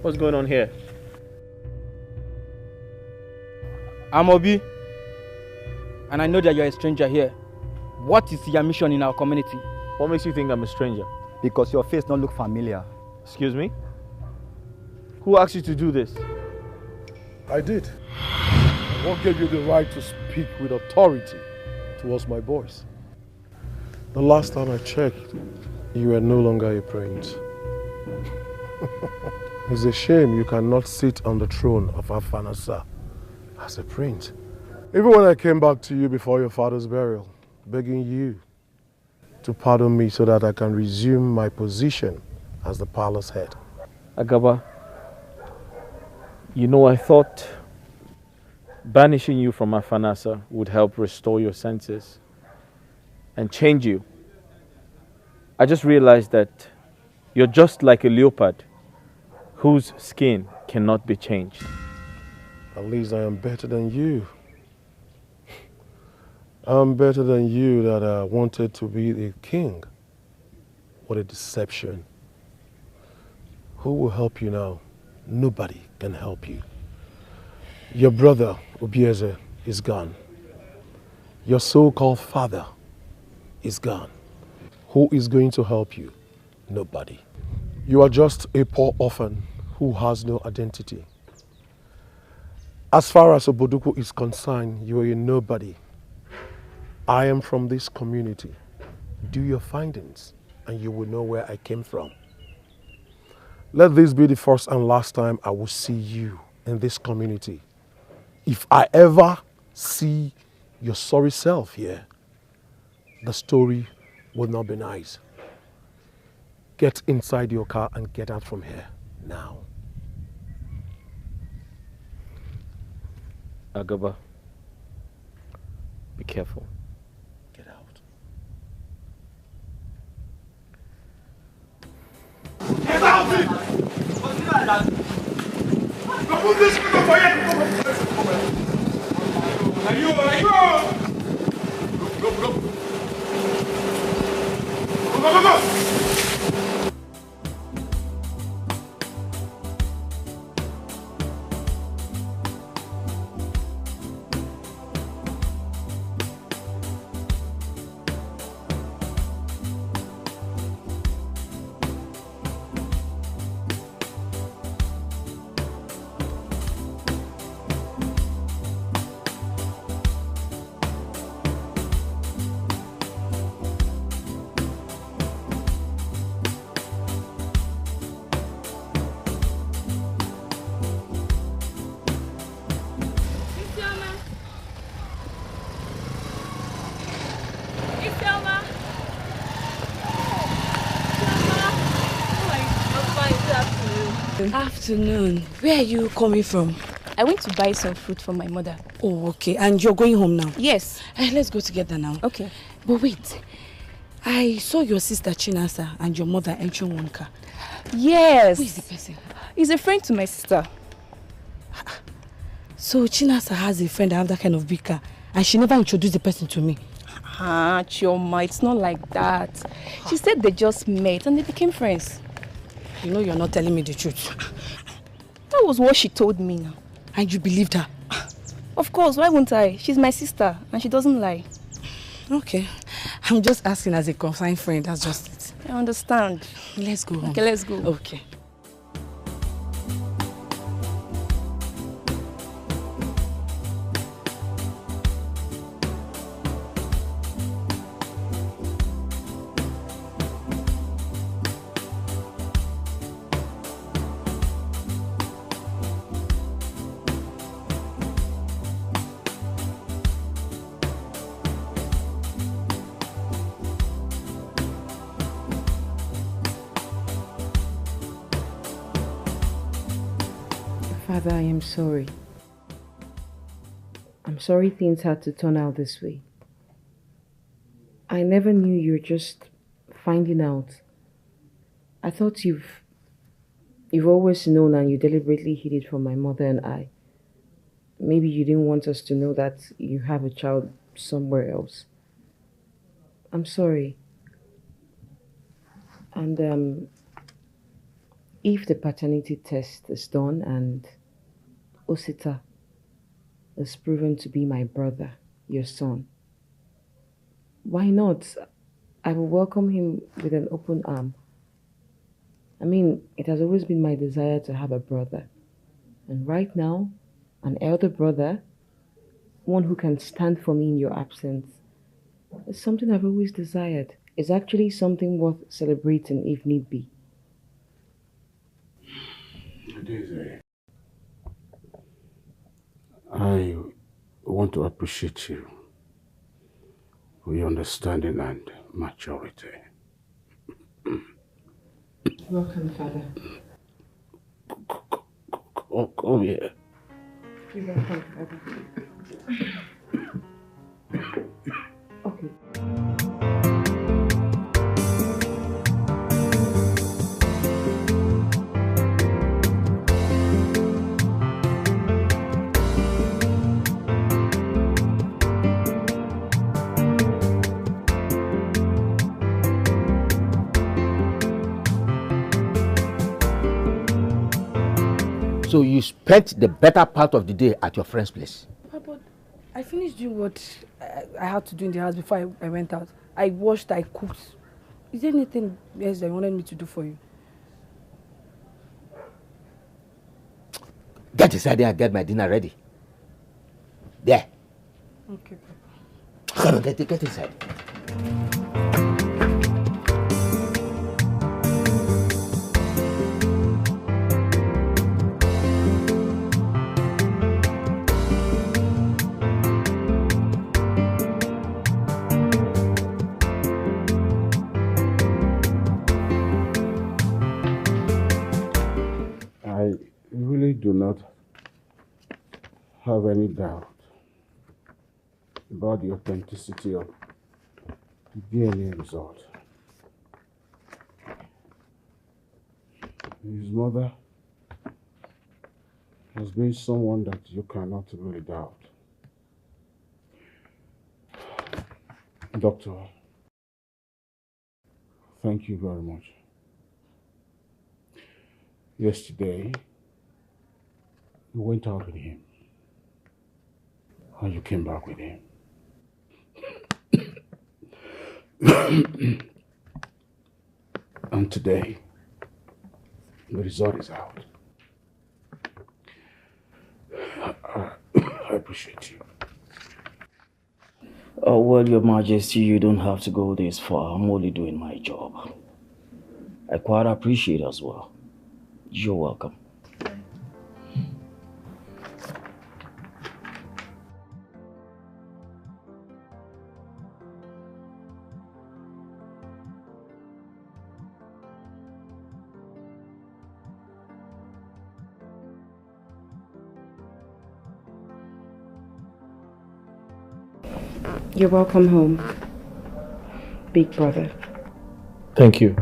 What's going on here? I'm Obi, and I know that you're a stranger here. What is your mission in our community? What makes you think I'm a stranger? Because your face don't look familiar. Excuse me? Who asked you to do this? I did. What gave you the right to speak with authority towards my boys? The last time I checked, you were no longer a prince. It's a shame you cannot sit on the throne of Afanasa as a prince. Even when I came back to you before your father's burial, begging you to pardon me so that I can resume my position as the palace head. Agaba, you know, I thought banishing you from Afanasa would help restore your senses and change you. I just realized that you're just like a leopard whose skin cannot be changed. At least I am better than you. I'm better than you that wanted to be a king. What a deception. Who will help you now? Nobody can help you. Your brother, Obieze, is gone. Your so-called father is gone. Who is going to help you? Nobody. You are just a poor orphan who has no identity. As far as Oboduku is concerned, you are a nobody. I am from this community. Do your findings and you will know where I came from. Let this be the first and last time I will see you in this community. If I ever see your sorry self here, the story will not be nice. Get inside your car and get out from here now. Agaba, be careful. Get out. Get out! Remove this people for you! Are you? Go! Go! Afternoon. Where are you coming from? I went to buy some fruit for my mother. Oh, okay. And you're going home now? Yes. Let's go together now. Okay. But wait. I saw your sister Chinasa and your mother entering one car. Yes. Who is the person? He's a friend to my sister. So Chinasa has a friend that have that kind of big car and she never introduced the person to me. Chioma, it's not like that. She said they just met and they became friends. You know you're not telling me the truth. That was what she told me now. And you believed her? Of course, why won't I? She's my sister and she doesn't lie. Okay. I'm just asking as a confined friend, that's just it. I understand. Let's go home. Okay, let's go. Okay. Father, I am sorry. I'm sorry things had to turn out this way. I never knew you were just finding out. I thought you've always known and you deliberately hid it from my mother and I. Maybe you didn't want us to know that you have a child somewhere else. I'm sorry. And if the paternity test is done and Osita is proven to be my brother, your son, why not? I will welcome him with an open arm. I mean, it has always been my desire to have a brother. And right now, an elder brother, one who can stand for me in your absence, is something I've always desired. It's actually something worth celebrating if need be. Daisy, I want to appreciate you for your understanding and maturity. Welcome, Father. Come here. You're welcome, Father. Okay. So you spent the better part of the day at your friend's place? But I finished doing what I had to do in the house before I went out. I washed, I cooked. Is there anything else that you wanted me to do for you? Get inside there and get my dinner ready. There. Okay, Papa. Come on, get inside. I really do not have any doubt about the authenticity of the DNA result. His mother has been someone that you cannot really doubt. Doctor, thank you very much. Yesterday, you went out with him, and you came back with him. And today, the result is out. I appreciate you. Oh, well, Your Majesty, you don't have to go this far. I'm only doing my job. I quite appreciate it as well. You're welcome. You're welcome home, big brother. Thank you.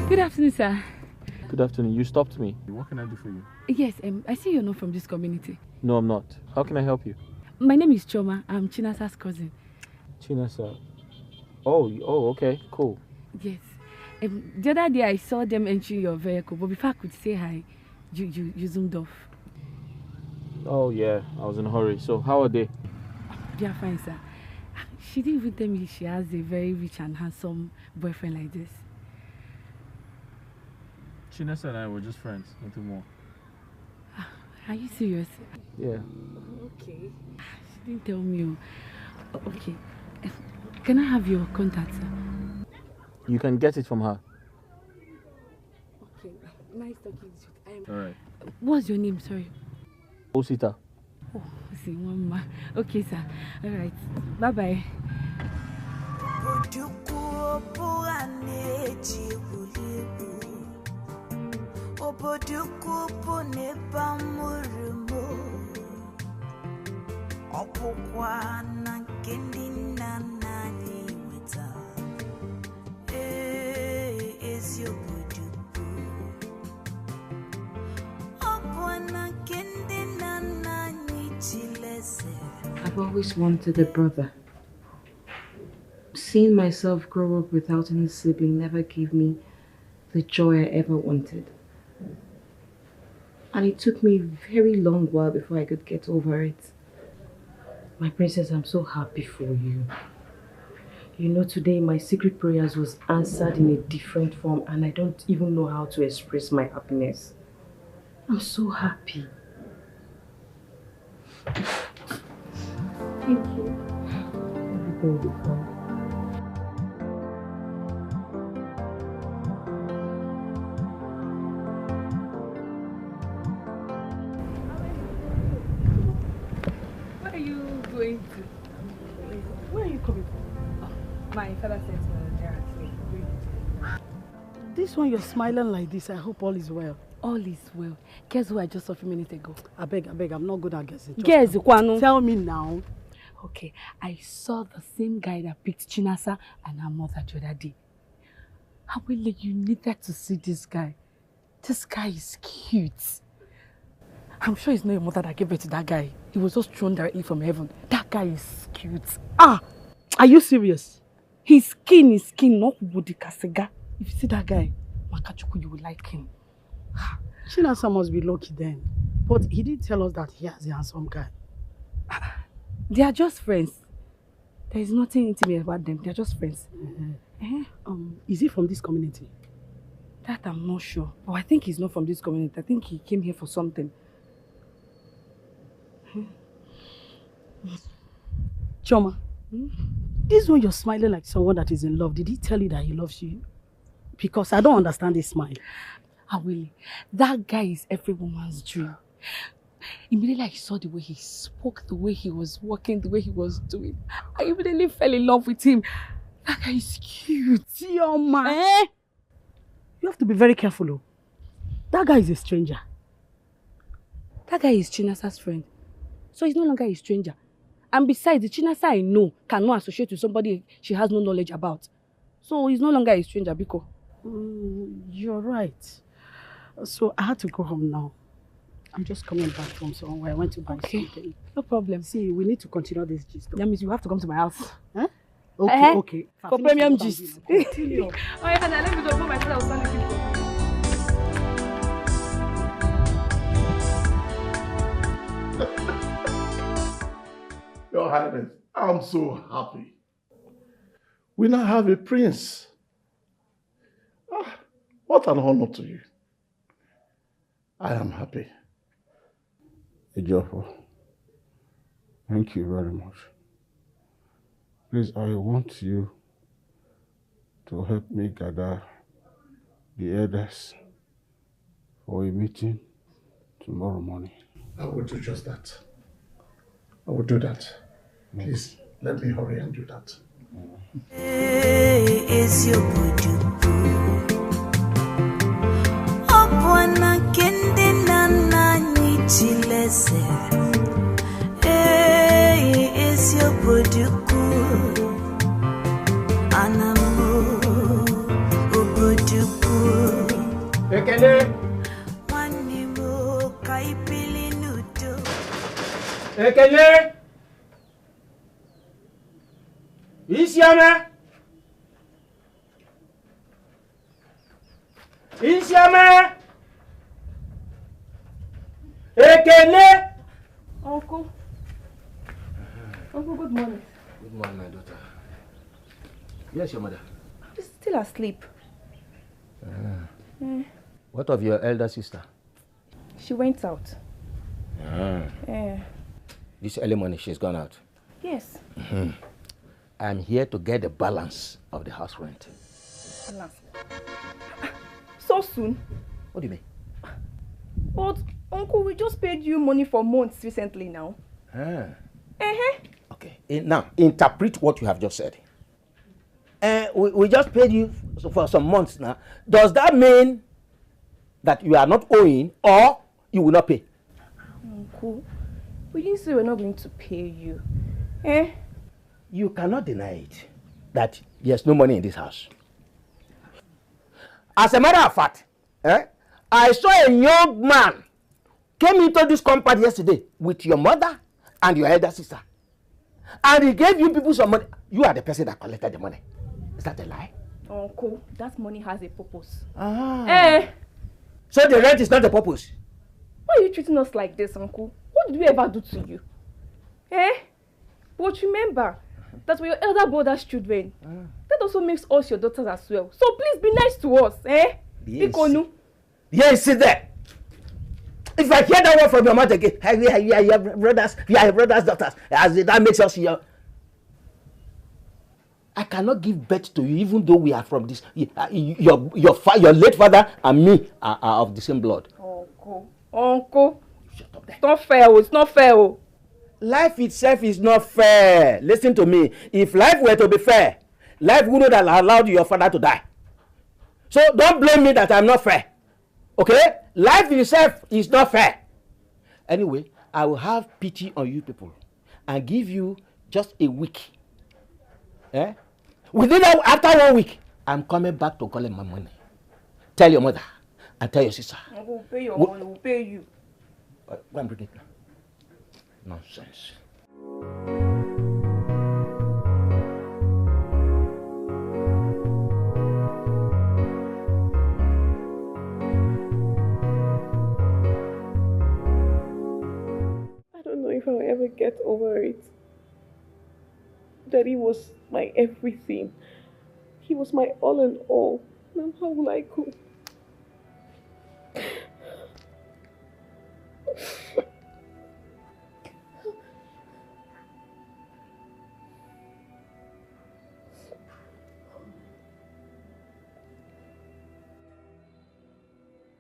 Good afternoon, sir. Good afternoon. You stopped me. What can I do for you? Yes, I see you're not from this community. No, I'm not. How can I help you? My name is Choma. I'm Chinasa's cousin. Chinasa. Oh, okay, cool. Yes. The other day I saw them entering your vehicle, but before I could say hi, you zoomed off. Oh, yeah. I was in a hurry. So, how are they? They are fine, sir. She didn't even tell me she has a very rich and handsome boyfriend like this. Chinasa and I were just friends, nothing more. Are you serious? Yeah. Okay. She didn't tell me. Okay. Can I have your contact, sir? You can get it from her. Okay. Nice talking to you. Alright. What's your name? Sorry. Osita. Oh, see, one man. Okay, sir. Alright. Bye-bye. I've always wanted a brother. Seeing myself grow up without any sibling never gave me the joy I ever wanted. And it took me a very long while before I could get over it. My princess, I'm so happy for you. You know, today my secret prayers was answered in a different form and I don't even know how to express my happiness. I'm so happy. Thank you. Everything will be fine. Where are you going to? Where are you coming from? Oh, my father sent me there actually. This one you're smiling like this, I hope all is well. All is well. Guess who I just saw a few minutes ago? I beg, I'm not good at guessing. Guess, Kwanu. Tell me now. Okay, I saw the same guy that picked Chinasa and her mother the other day. Hawele, you needed to see this guy. This guy is cute. I'm sure it's not your mother that gave birth to that guy. He was just thrown directly from heaven. That guy is cute. Ah, are you serious? His skin is skin, not Woody Kasega. If you see that guy, Makachuku, you will like him. Chinasa must be lucky then. But he did tell us that he has a handsome guy. They are just friends. There is nothing intimate about them. They are just friends. Is he from this community? That I'm not sure. But I think he's not from this community. I think he came here for something. Choma, this one you're smiling like someone that is in love. Did he tell you that he loves you? Because I don't understand this smile. Awele, that guy is every woman's dream. Immediately I saw the way he spoke, the way he was walking, the way he was doing. I immediately fell in love with him. That guy is cute. Choma. You have to be very careful, oh. That guy is a stranger. That guy is Chinasa's friend. So he's no longer a stranger. And besides, the Chinasa I know cannot associate with somebody she has no knowledge about. So he's no longer a stranger, Biko. You're right. So I had to go home now. I'm just coming back from somewhere. I went to buy something. No problem. See, we need to continue this gist. That means you have to come to my house. Huh? Okay, okay. For premium gist. Continue. Oh yeah, let me go put my phone. I was looking for. Your Highness, I'm so happy. We now have a prince. What an honor to you. I am happy. Ejiofor, thank you very much. Please, I want you to help me gather the elders for a meeting tomorrow morning. I will do just that. I will do that. Please, let me hurry and do that. Is your Opwana kende nana nichilese. Is your buduku. Anamu ubuduku. Ekele. Manimu kaipili nudu. Ekele. Isiame. Isiame. Ekele. Uncle. Uncle, good morning. Good morning, my daughter. Yes, your mother. She's still asleep. What of your elder sister? She went out. This early morning she's gone out. Yes. I'm here to get the balance of the house rent. Balance. So soon? What do you mean? But, Uncle, we just paid you money for months recently now. Okay. Now, interpret what you have just said. We just paid you for some months now. Does that mean that you are not owing or you will not pay? Uncle, we didn't say we're not going to pay you. You cannot deny it that there's no money in this house. As a matter of fact, I saw a young man came into this compound yesterday with your mother and your elder sister. And he gave you people some money. You are the person that collected the money. Is that a lie? Uncle, that money has a purpose. So the rent is not the purpose? Why are you treating us like this, Uncle? What did we ever do to you? But remember that we're your elder brother's children. That also makes us your daughters as well. So please be nice to us, Yes. Yes, sit there. If I hear that word from your mouth again, we are your brothers, daughters, as that makes us your... I cannot give birth to you, even though we are from this. Your late father and me are of the same blood. Uncle, shut up there. It's not fair. It's not fair. Life itself is not fair. Listen to me. If life were to be fair, life wouldn't have allowed your father to die. So don't blame me that I'm not fair. Okay? Life itself is not fair. Anyway, I will have pity on you people and give you just a week. Within after 1 week, I'm coming back to collect my money. Tell your mother and tell your sister. We'll pay your money. We'll pay you. Go and bring it now. Nonsense. get over it. Daddy was my everything. He was my all in all. Now how will I cope?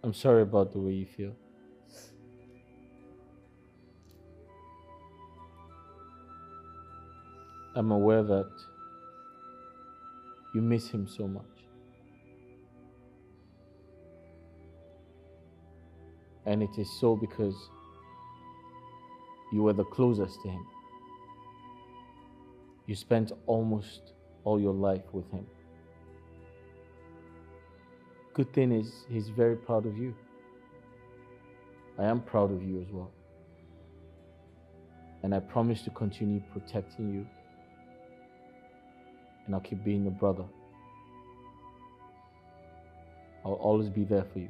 I'm sorry about the way you feel. I'm aware that you miss him so much. And it is so because you were the closest to him. You spent almost all your life with him. Good thing is, he's very proud of you. I am proud of you as well. And I promise to continue protecting you. And I'll keep being a brother. I'll always be there for you.